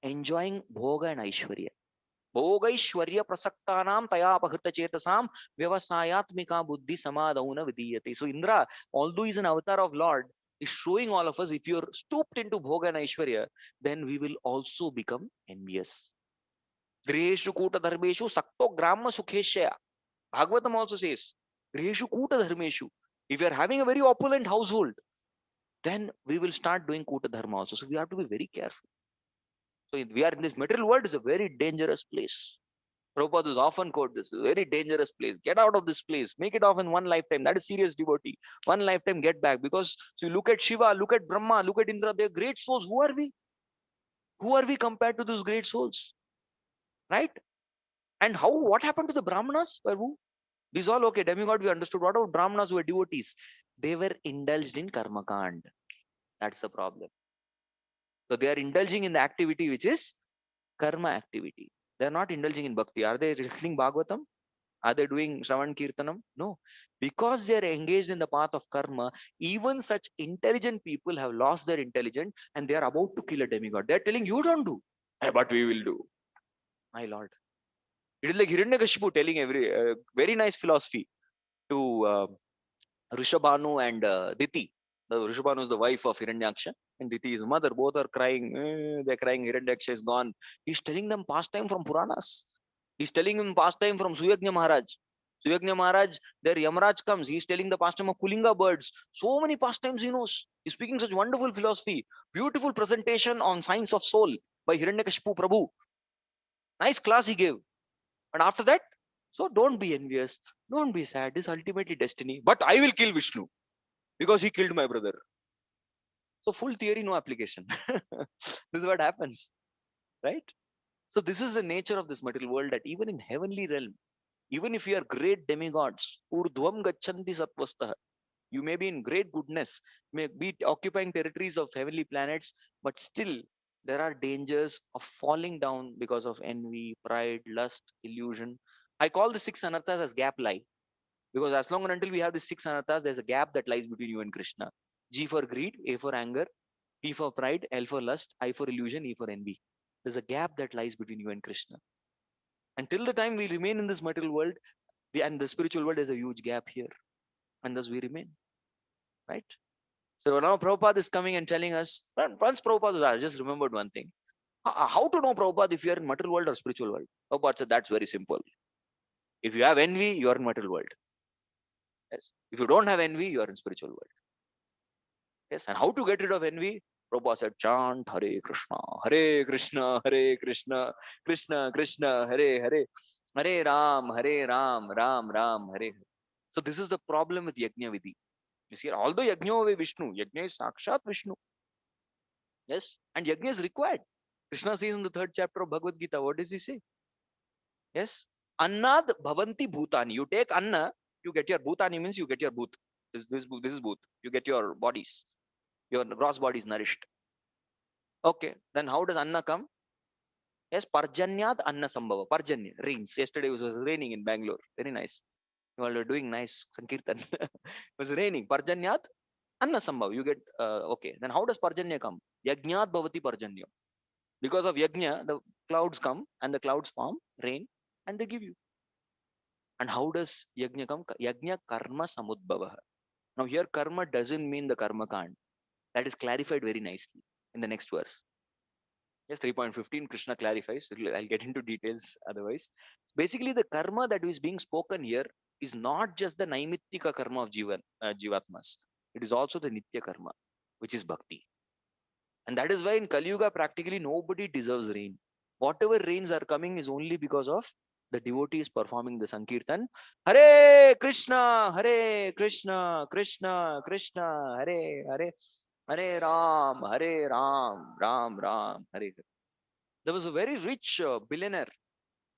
enjoying bhoga and aishwarya. भोगैश्वर्य प्रसक्तानाम तयापहृत चेतसाम व्यवसायात्मिका buddhi samadhauna vidiyate. So Indra, although he's an avatar of Lord, is showing all of us if you're stooped into bhoga and aishwarya, then we will also become envious. Griheshu kuta dharmeshu sakto gramma sukheshya. Bhagavatam also says, Griheshu kuta dharmeshu. If you are having a very opulent household, then we will start doing kuta dharma also. So we have to be very careful. So we are in this material world is a very dangerous place. Prabhupada is often quote this, very dangerous place. Get out of this place. Make it off in one lifetime. That is serious devotee. One lifetime, get back. Because so you look at Shiva, look at Brahma, look at Indra, they're great souls. Who are we? Who are we compared to those great souls? Right? And how what happened to the Brahmanas? Prabhu? These all okay, demigod we understood. What about Brahmanas who were devotees? They were indulged in karma kand. That's the problem. So they are indulging in the activity which is karma activity. They are not indulging in bhakti. Are they listening Bhagavatam? Are they doing Shravan Kirtanam? No. Because they are engaged in the path of karma, even such intelligent people have lost their intelligence and they are about to kill a demigod. They are telling, you don't do, but we will do. My Lord. It is like Hiranyakashipu telling very nice philosophy to Rishabhanu and Diti. The Rishabhanu is the wife of Hiranyaksha and Diti is mother. Both are crying. They're crying. Hiranyaksha is gone. He's telling them pastime from Puranas. He's telling him pastime from Suyagnya Maharaj. Suyagnya Maharaj, there Yamaraj comes. He's telling the pastime of Kulinga birds. So many pastimes he knows. He's speaking such wonderful philosophy. Beautiful presentation on science of soul by Hiranyakashipu Prabhu. Nice class he gave. And after that, so don't be envious. Don't be sad. This is ultimately destiny. But I will kill Vishnu because he killed my brother. So full theory, no application. This is what happens, right? So this is the nature of this material world that even in heavenly realm, even if you are great demigods, urdhvam gachanti satvastah, you may be in great goodness, may be occupying territories of heavenly planets, but still there are dangers of falling down because of envy, pride, lust, illusion. I call the six anarthas as gap lie. Because as long and until we have the six anarthas, there's a gap that lies between you and Krishna. G for greed, A for anger, P for pride, L for lust, I for illusion, E for envy. There's a gap that lies between you and Krishna. Until the time we remain in this material world, and the spiritual world, there's a huge gap here. And thus we remain. Right? So now Prabhupada is coming and telling us, once Prabhupada was, I just remembered one thing. How to know, Prabhupada, if you are in material world or spiritual world? Prabhupada said, that's very simple. If you have envy, you are in material world. Yes. If you don't have envy, you are in spiritual world. Yes. And how to get rid of envy? Prabhupada said, chant Hare Krishna, Hare Krishna, Hare Krishna, Krishna Krishna, Hare Hare, Hare Ram, Ram Ram, Hare Hare. So this is the problem with Yajna Vidhi. You see, although Yajna is Vishnu, Yajna is Sakshat Vishnu. Yes. And Yajna is required. Krishna says in the 3rd chapter of Bhagavad Gita, what does he say? Yes. Annad bhavanti bhutani. You take anna, you get your bhutani, means you get your bhut. This is bhut. You get your bodies. Your gross body is nourished. Okay. Then how does anna come? Yes. Parjanyad anna sambhava. Parjanya. Rains. Yesterday it was raining in Bangalore. Very nice. You all are doing nice Sankirtan. It was raining. Parjanyad anna sambhava. You get, okay. Then how does Parjanya come? Yajnat bhavati Parjanya. Because of Yajna, the clouds come and the clouds form rain and they give you. And how does Yajna come? Yajna karma samudbhava. Now here karma doesn't mean the karma kand. That is clarified very nicely in the next verse. Yes, 3.15 Krishna clarifies. I'll get into details otherwise. Basically, the karma that is being spoken here is not just the naimittika karma of jivatmas. It is also the nitya karma, which is bhakti. And that is why in Kali Yuga, practically nobody deserves rain. Whatever rains are coming is only because of the devotees performing the Sankirtan. Hare Krishna, Hare Krishna, Krishna Krishna, Hare Hare, Hare Ram, Ram Ram, Hare Hare. There was a very rich billionaire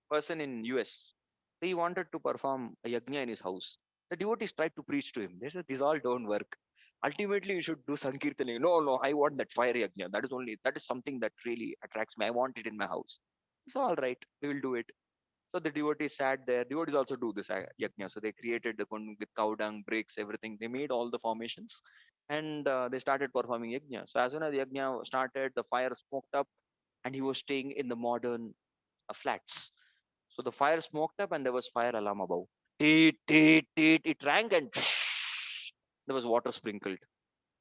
person in US. He wanted to perform a yajna in his house. The devotees tried to preach to him. They said, these all don't work. Ultimately, you should do Sankirtan. No, I want that fire yajna. That is something that really attracts me. I want it in my house. So, all right, we will do it. So the devotees sat there. Devotees also do this yajna. So they created the kund with cow dung, bricks, everything. They made all the formations and they started performing yajna. So as soon as the yajna started, the fire smoked up and he was staying in the modern flats. So the fire smoked up and there was fire alarm above. Teet, teet, teet. It rang and there was water sprinkled.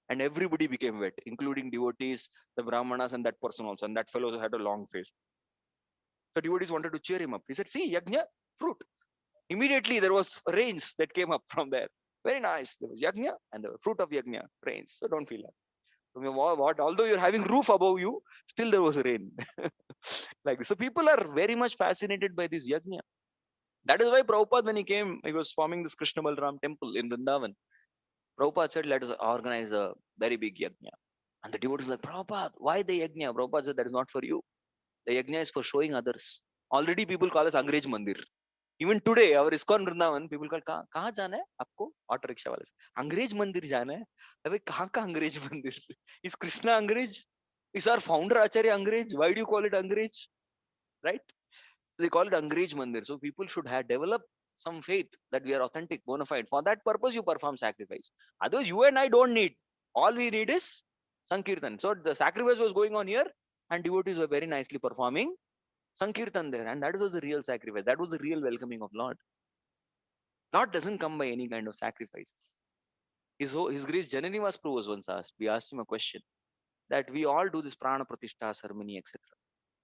And everybody became wet, including devotees, the brahmanas, and that person also. And that fellow also had a long face. So devotees wanted to cheer him up. He said, see, yajna, fruit. Immediately there was rains that came up from there. Very nice. There was yajna and the fruit of yajna, rains. So don't feel that. What? Although you're having roof above you, still there was rain. Like this. So people are very much fascinated by this yajna. That is why Prabhupada, when he came, he was forming this Krishna Balram temple in Vrindavan. Prabhupada said, let us organize a very big yajna. And the devotees like, Prabhupada, why the yajna? Prabhupada said, that is not for you. The yajna is for showing others. Already people call us Angrez Mandir. Even today, our ISKCON Vrindavan, people call, कहाँ जाना है आपको? Auto rickshaw वाले से. अंग्रेज मंदिर जाना है. अबे कहाँ का अंग्रेज मंदिर? Is Krishna अंग्रेज? Is our founder Acharya अंग्रेज? Why do you call it अंग्रेज? Right? So they call it Angrez Mandir. So people should have developed some faith that we are authentic, bona fide. For that purpose, you perform sacrifice. Otherwise, you and I don't need. All we need is Sankirtan. So the sacrifice was going on here, and devotees were very nicely performing Sankirtan there. And that was the real sacrifice. That was the real welcoming of Lord. Lord doesn't come by any kind of sacrifices. His Grace Jananiva's Prabhu was once asked. We asked him a question that we all do this Prana Pratishtha ceremony, etc.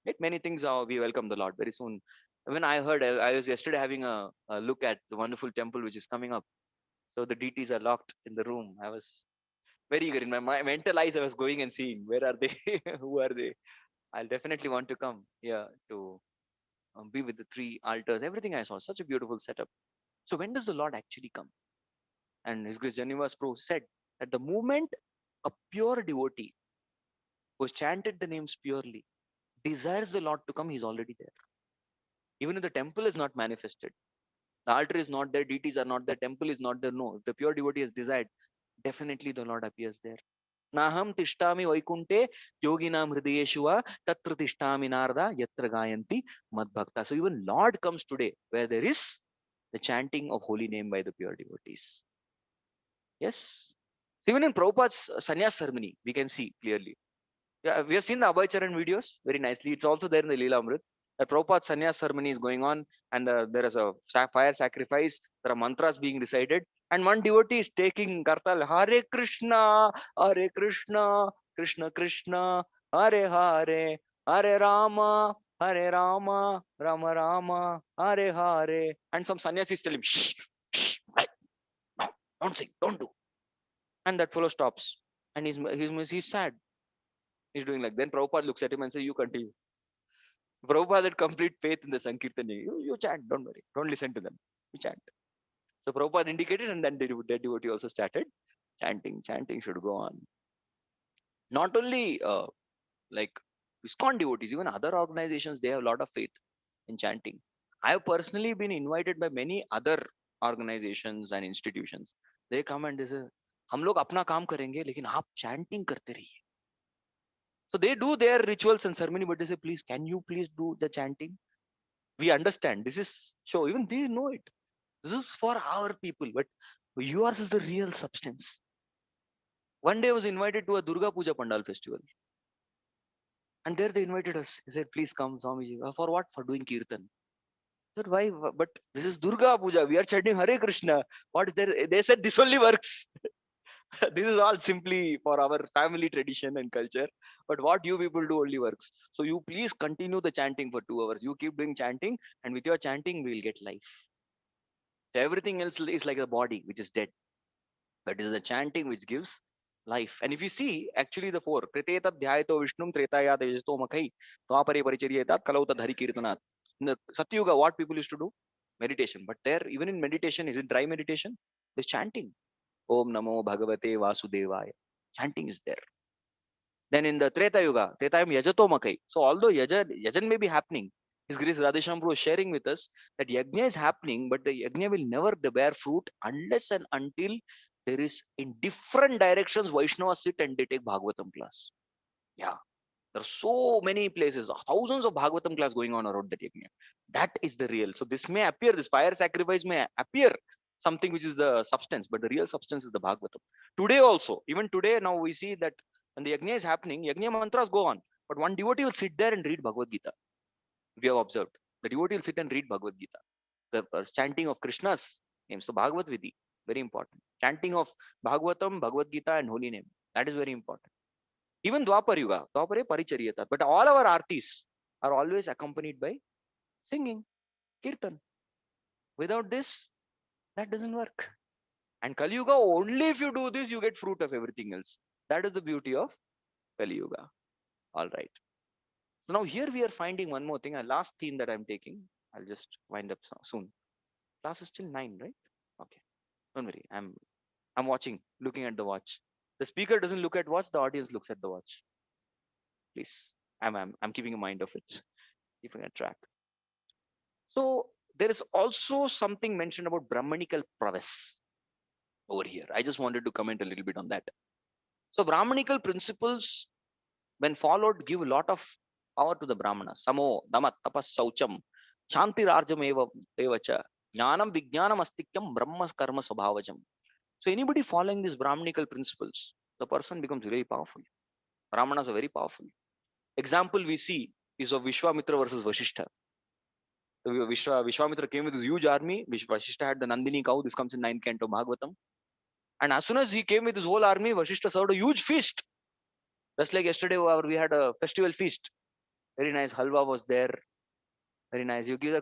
Right? Many things are we welcome the Lord very soon. When I heard, I was yesterday having a look at the wonderful temple which is coming up. So the deities are locked in the room. I was very eager in my mental eyes. I was going and seeing where are they, who are they. I'll definitely want to come here to be with the 3 altars. Everything I saw, such a beautiful setup. So when does the Lord actually come? And His Grace Janivas Pro said that the moment a pure devotee who has chanted the names purely desires the Lord to come, He's already there. Even if the temple is not manifested, the altar is not there, deities are not there, temple is not there. No, if the pure devotee has desired, definitely the Lord appears there. Naham tishtami vaikunte yoginam hridayeshua tatra tishtami narada yatra gayanti madbhakta. So even Lord comes today where there is the chanting of holy name by the pure devotees. Yes. Even in Prabhupada's sannyas ceremony, we can see clearly. Yeah, we have seen the Abhay Charan videos very nicely. It's also there in the Leela Amrit. The Prabhupada's sannyas ceremony is going on, and there is a fire sacrifice. There are mantras being recited, and one devotee is taking kartal Hare Krishna, Krishna Krishna, Hare Hare, Hare Rama, Hare Rama, Rama Rama, Hare Hare. And some sannyasis tell him, shh, shh, hey, no, don't sing, don't do. And that fellow stops. And he's sad. He's doing like, then Prabhupada looks at him and says, you continue. Prabhupada had complete faith in the Sankirtan. You chant, don't worry. Don't listen to them. You chant. So Prabhupada indicated, and then the devotee also started chanting. Chanting should go on. Not only like ISKCON devotees, even other organizations, they have a lot of faith in chanting. I have personally been invited by many other organizations and institutions. They come and they say, हम लोग अपना काम करेंगे लेकिन आप chanting करते रहिए. So they do their rituals and ceremony, but they say, please, can you please do the chanting? We understand this is show. Even they know it. This is for our people, but yours is the real substance. One day I was invited to a Durga Puja Pandal festival. And there they invited us. They said, please come, Swamiji. For what? For doing Kirtan. I said, why? But this is Durga Puja. We are chanting Hare Krishna. What is there? They said this only works. This is all simply for our family tradition and culture. But what you people do only works. So you please continue the chanting for 2 hours. You keep doing chanting, and with your chanting, we will get life. So everything else is like a body which is dead. But it is the chanting which gives life. And if you see, actually the four, Kriteta Dhyayato Vishnum Tretaya Tejasto Makai, Dwapare Paricharyeta, Kalauta Dhari Kirtanat. In the Satyuga, what people used to do? Meditation. But there, even in meditation, is it dry meditation? There's chanting. Om Namo Bhagavate Vasudevaya. Chanting is there. Then in the Treta Yuga, Tretayam Yajato Makai. So although Yajan may be happening, His Grace Radheshyam was sharing with us that Yajna is happening, but the Yajna will never bear fruit unless and until there is in different directions Vaishnavas sit and they take Bhagavatam class. Yeah. There are so many places, thousands of Bhagavatam class going on around that Yajna. That is the real. So this may appear, this fire sacrifice may appear something which is the substance, but the real substance is the Bhagavatam. Today also, even today, now we see that when the Yajna is happening, Yajna mantras go on. But one devotee will sit there and read Bhagavad Gita. We have observed. The devotee will sit and read Bhagavad Gita. The chanting of Krishna's names. So Bhagavad Vidhi, very important. Chanting of Bhagavatam, Bhagavad Gita, and holy name. That is very important. Even Dwapar Yuga, Dwapare Paricharyata. But all our artis are always accompanied by singing, Kirtan. Without this, that doesn't work. And Kali Yuga, only if you do this, you get fruit of everything else. That is the beauty of Kali Yuga. All right. So now here we are finding one more thing, a last theme that I'm taking. I'll just wind up soon. Class is still 9, right? Okay. Don't worry. I'm watching, looking at the watch. The speaker doesn't look at watch, the audience looks at the watch. Please. I'm keeping a mind of it, keeping a track. So there is also something mentioned about Brahmanical prowess over here. I just wanted to comment a little bit on that. So Brahmanical principles, when followed, give a lot of power to the Brahmanas. Samo, Damat, Tapas, Saucham, Shanti Rajam Evacha, Jnanam Vijnanam Astikyam, Brahma Karma Swabhavajam. So anybody following these Brahmanical principles, the person becomes very powerful. Brahmanas are very powerful. Example we see is of Vishwamitra versus Vasishtha. Vishwamitra came with his huge army. Vasishtha had the Nandini cow. This comes in 9th canto Bhagavatam. And as soon as he came with his whole army, Vasishtha served a huge feast. Just like yesterday, we had a festival feast. Very nice. Halwa was there. Very nice. You give the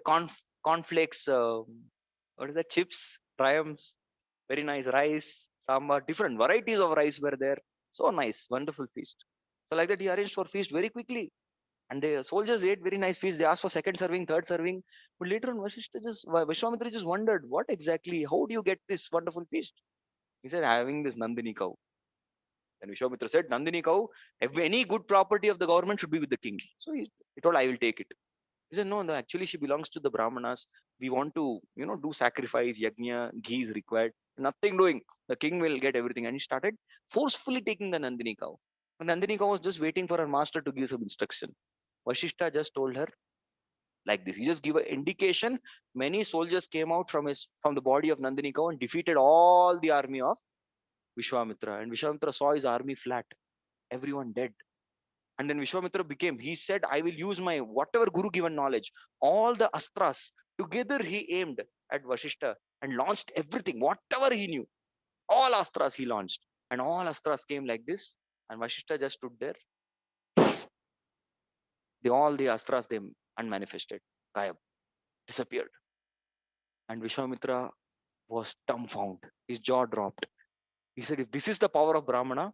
cornflakes, what is that? Chips, triumphs. Very nice. Rice, sambar, different varieties of rice were there. So nice. Wonderful feast. So like that, he arranged for feast very quickly. And the soldiers ate very nice feast. They asked for second serving, third serving. But later on, Vishwamitra just wondered, what exactly, how do you get this wonderful feast? He said, having this Nandini cow. And Vishwamitra said, Nandini cow, any good property of the government should be with the king. So he told, I will take it. He said, no, actually she belongs to the Brahmanas. We want to, do sacrifice, yajna, ghee is required. Nothing doing. The king will get everything. And he started forcefully taking the Nandini cow. And Nandini cow was just waiting for her master to give some instruction. Vasishtha just told her like this. He just gave an indication. Many soldiers came out from the body of Nandini cow and defeated all the army of Vishwamitra. And Vishwamitra saw his army flat. Everyone dead. And then Vishwamitra he said, I will use my whatever Guru given knowledge, all the astras. Together he aimed at Vasishtha and launched everything, whatever he knew. All astras he launched. And all astras came like this. And Vasishtha just stood there. All the astras, they unmanifested, gayab, disappeared. And Vishwamitra was dumbfounded. His jaw dropped. He said, if this is the power of Brahmana,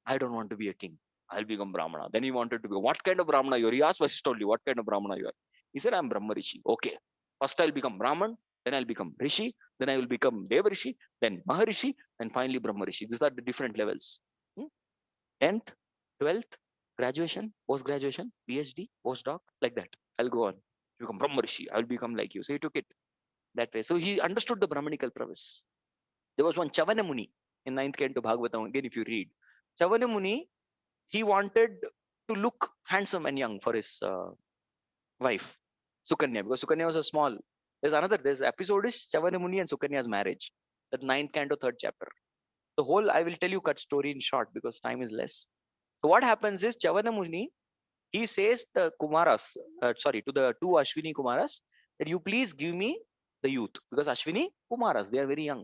I don't want to be a king. I'll become Brahmana. Then he wanted to be, what kind of Brahmana you are? He asked Vasishtha only, what kind of Brahmana you are? He said, I'm Brahma Rishi. Okay. First I'll become Brahman, then I'll become Rishi, then I will become Deva Rishi, then Maharishi, and finally Brahma Rishi. These are the different levels. 10th, 12th, graduation, post-graduation, PhD, postdoc, like that. I'll go on. You become Brahma Rishi. I'll become like you. So he took it that way. So he understood the Brahmanical prowess. There was one Chavana Muni in 9th canto Bhagavatam. Again, if you read, Chavana Muni, he wanted to look handsome and young for his wife, Sukanya, because Sukanya was a small. There's episode is Chavana Muni and Sukanya's marriage, that 9th canto, 3rd chapter. The whole, I will tell you cut story in short because time is less. So what happens is Chavana Muni, he says the Kumaras, to the two Ashwini Kumaras, that you please give me the youth, because Ashwini Kumaras, they are very young.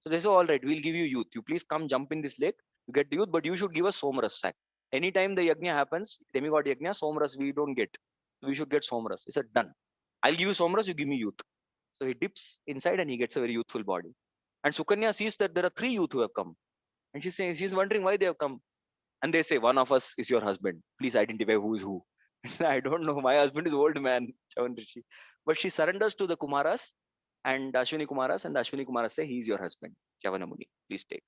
So they say, all right, we'll give you youth. You please come jump in this lake. You get the youth, but you should give us Somras sack. Anytime the yajna happens, demigod yajna, Somras we don't get. We should get Somras. He said, done. I'll give you Somras, you give me youth. So he dips inside and he gets a very youthful body. And Sukanya sees that there are 3 youth who have come. And she's wondering why they have come. And they say, one of us is your husband. Please identify who is who. I don't know. My husband is old man, Chavan Rishi. But she surrenders to the Kumaras and Ashwini Kumaras, and the Ashwini Kumaras say, he is your husband, Chavanamuni. Please take.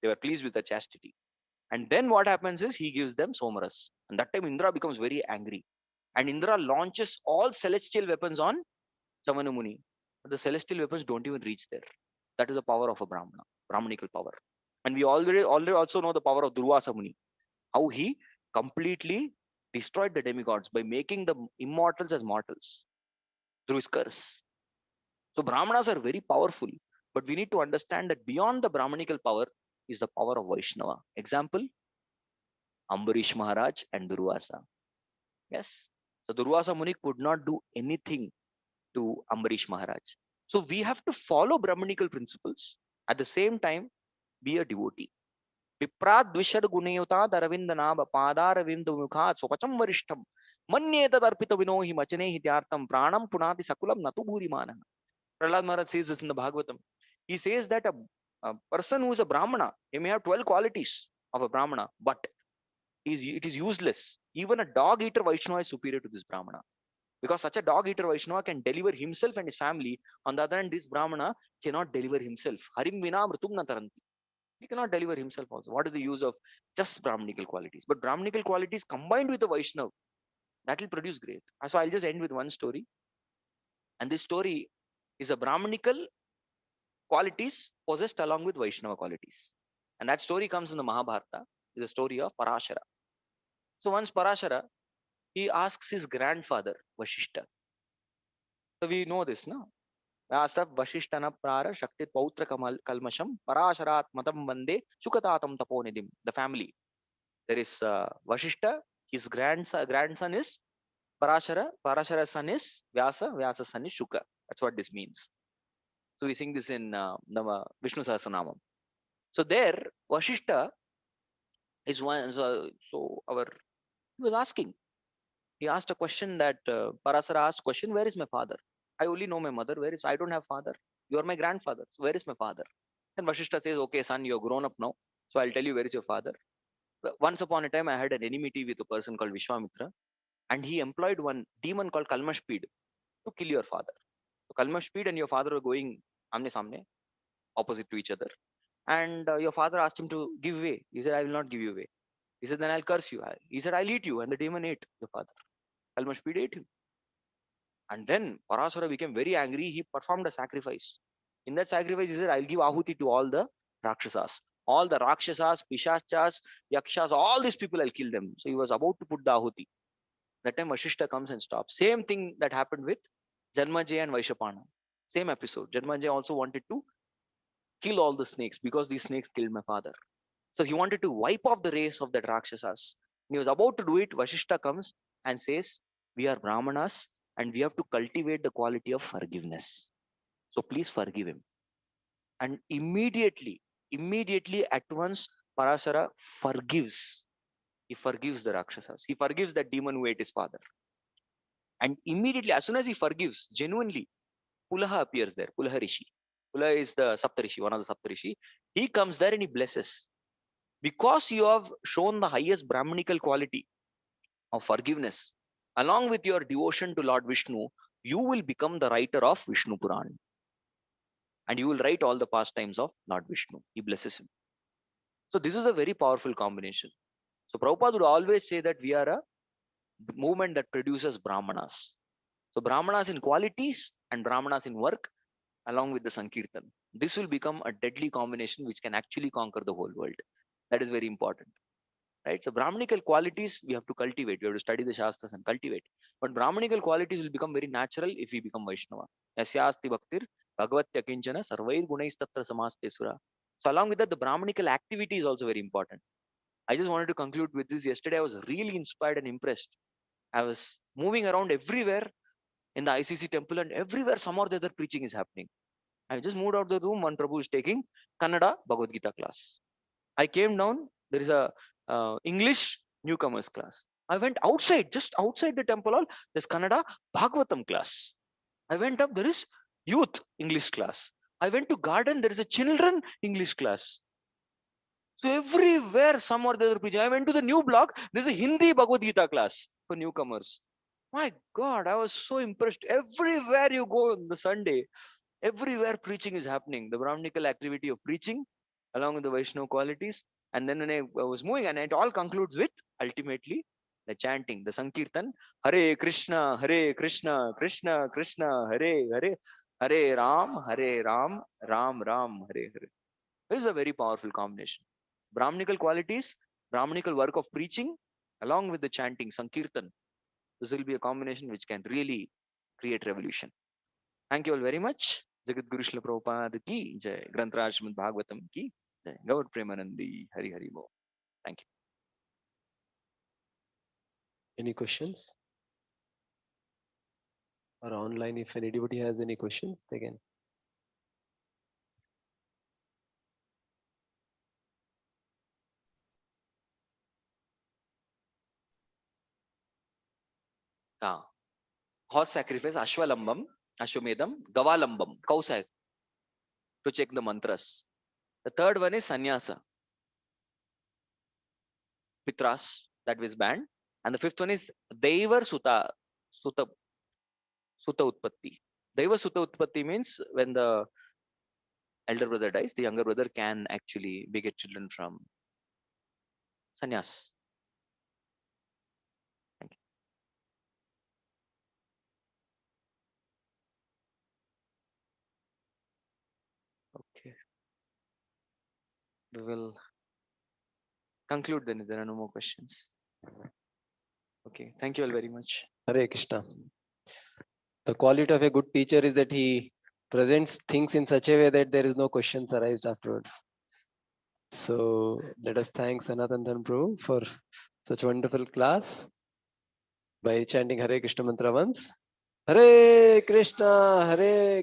They were pleased with the chastity. And then what happens is he gives them Somaras. And that time Indra becomes very angry. And Indra launches all celestial weapons on Chavanamuni. But the celestial weapons don't even reach there. That is the power of a Brahmana, Brahmanical power. And we already also know the power of Durvasa Muni, how he completely destroyed the demigods by making the immortals as mortals through his curse. So Brahmanas are very powerful, but we need to understand that beyond the Brahmanical power is the power of Vaishnava. Example, Ambarish Maharaj and Durvasa. Yes. So Durvasa Muni could not do anything to Ambarish Maharaj. So we have to follow Brahmanical principles. At the same time, be a devotee. Viprat Dvishad Gunayuta Daravindanab Padaravindu Sopacham Varishtam Manye Tadarpita Vinohi Machane Hityartam Pranam Punati Sakulam Natu Bhurimana. Prahlad Maharaj says this in the Bhagavatam. He says that a person who is a Brahmana, he may have 12 qualities of a Brahmana, but it is useless. Even a dog eater Vaishnava is superior to this Brahmana. Because such a dog eater Vaishnava can deliver himself and his family. On the other hand, this Brahmana cannot deliver himself. Harim vina mritum na taranti. He cannot deliver himself also. What is the use of just Brahmanical qualities? But Brahmanical qualities combined with the Vaishnava, that will produce great. So I'll just end with one story. And this story is a Brahmanical qualities possessed along with Vaishnava qualities. And that story comes in the Mahabharata, is the story of Parashara. So once Parashara, he asks his grandfather, Vashishta. So we know this, no? Asta Vashishtana Prara Shakti Pautra Kalmasham Parasharat Matam Mande Sukatatam Taponidim. The family. There is Vashishta, his grandson is Parashara, Parashara's son is Vyasa, Vyasa's son is Shuka. That's what this means. So we sing this in the Vishnu Sahasranamam. So there, Vashishta is one. So he was asking. He asked a question that Parasara asked question, where is my father? I only know my mother. I don't have father. You are my grandfather. So where is my father? And Vashishta says, okay, son, you're grown up now. So I'll tell you where is your father. Once upon a time, I had an enmity with a person called Vishwamitra, and he employed one demon called Kalmashpid to kill your father. So Kalmashpid and your father were going amne samne, opposite to each other. And your father asked him to give way. He said, I will not give you way. He said, then I'll curse you. He said, I'll eat you. And the demon ate your father. Kalmashpid ate him. And then Parasura became very angry. He performed a sacrifice. In that sacrifice, he said, I'll give Ahuti to all the Rakshasas. All the Rakshasas, Pishachas, Yakshas, all these people, I'll kill them. So he was about to put the Ahuti. That time Vashishta comes and stops. Same thing that happened with Janmajay and Vaishapana. Same episode. Janmajay also wanted to kill all the snakes because these snakes killed my father. So he wanted to wipe off the race of the Rakshasas. When he was about to do it, Vashishta comes and says, we are Brahmanas and we have to cultivate the quality of forgiveness. So please forgive him. And immediately at once, Parasara forgives He forgives the Rakshasas. He forgives that demon who ate his father. And immediately, as soon as he forgives, genuinely, Pulaha appears there. Pulaha Rishi. Pulaha is the Saptarishi, one of the Saptarishi. He comes there and he blesses. Because you have shown the highest Brahmanical quality of forgiveness, along with your devotion to Lord Vishnu, you will become the writer of Vishnu Puran. And you will write all the pastimes of Lord Vishnu. He blesses him. So this is a very powerful combination. So Prabhupada would always say that we are a movement that produces Brahmanas. So Brahmanas in qualities and Brahmanas in work, along with the Sankirtan. This will become a deadly combination which can actually conquer the whole world. That is very important. Right? So Brahmanical qualities we have to cultivate. We have to study the Shastras and cultivate. But Brahmanical qualities will become very natural if we become Vaishnava. Yasyasti bhaktir bhagavatya kinchana sarvair gunaistatra samaste sura. So along with that, the Brahmanical activity is also very important. I just wanted to conclude with this. Yesterday, I was really inspired and impressed. I was moving around everywhere in the ICC temple, and everywhere some or the other preaching is happening. I just moved out of the room. One Prabhu is taking Kannada Bhagavad Gita class. I came down. There is a English newcomers class. I went outside, just outside the temple hall. There's Kannada Bhagavatam class. I went up. There is youth English class. I went to garden. There is a children English class. So everywhere, some or the other preaching. I went to the new block. There's a Hindi Bhagavad Gita class for newcomers. My God, I was so impressed. Everywhere you go on the Sunday, everywhere preaching is happening. The Brahmanical activity of preaching, along with the Vaishnava qualities. And then when I was moving, and it all concludes with ultimately the chanting, the Sankirtan, Hare Krishna, Krishna Krishna, Hare Hare, Hare Ram, Ram Ram, Hare Hare. This is a very powerful combination. Brahmanical qualities, Brahmanical work of preaching, along with the chanting, Sankirtan. This will be a combination which can really create revolution. Thank you all very much. Jagat Guru Srila Prabhupada ki jai. Grantaraj Srimad Bhagavatam ki jai. Gaur Premanandi Hari Hari Bo. Thank you. Any questions? Or online, if anybody has any questions, they can. Horse sacrifice, Ashwalambam, Ashwamedam, Gavalambam, cow sacrifice, to check the mantras. The third one is Sannyasa, Pitras, that was banned. And the fifth one is Deivar Suta, Suta Utpatti. Deiva Suta Utpatti means when the elder brother dies, the younger brother can actually beget children from sannyas. Thank you. Okay. We will conclude then if there are no more questions. Okay. Thank you all very much. Hare Krishna. The quality of a good teacher is that he presents things in such a way that there is no questions arise afterwards. So let us thank Sanatana Prabhu for such wonderful class by chanting Hare Krishna mantra once. Hare Krishna,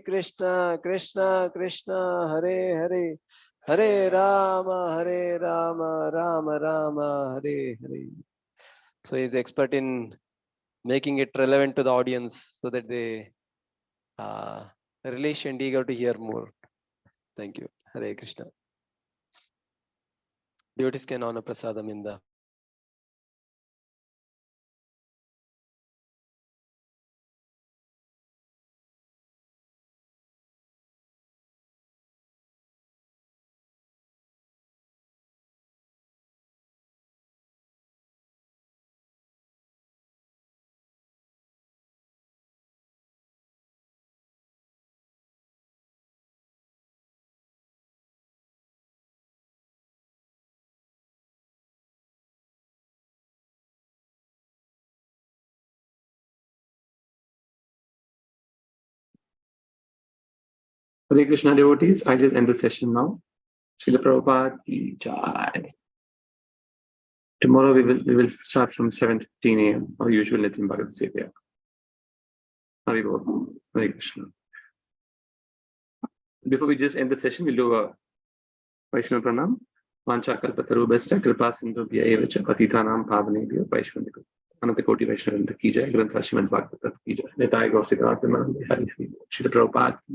Krishna Krishna, Hare Hare, Hare Rama, Rama Rama, Hare Hare. So he's expert in making it relevant to the audience so that they relish and eager to hear more. Thank you. Hare Krishna. Devotees can honor prasadam in the Hare Krishna devotees, I just end the session now. Srila Prabhupada ki jai. Tomorrow we will start from 7:15 a.m. our usual Nityam Bhagavad Sevaya. Hare Bol. Hare Krishna. Before we just end the session, we'll do a Vaishnava Pranam. वाञ्छाकल्पतरुभ्यश्च कृपा सिन्धुभ्य एव च पतितानां पावनेभ्यो वैष्णवेभ्यो अनंत कोटि वैष्णव की जय। ग्रंथ श्रीमद् भागवत की जय। निताय गौर सिद्धार्थ नंद हरि हरि। श्रील प्रभुपाद की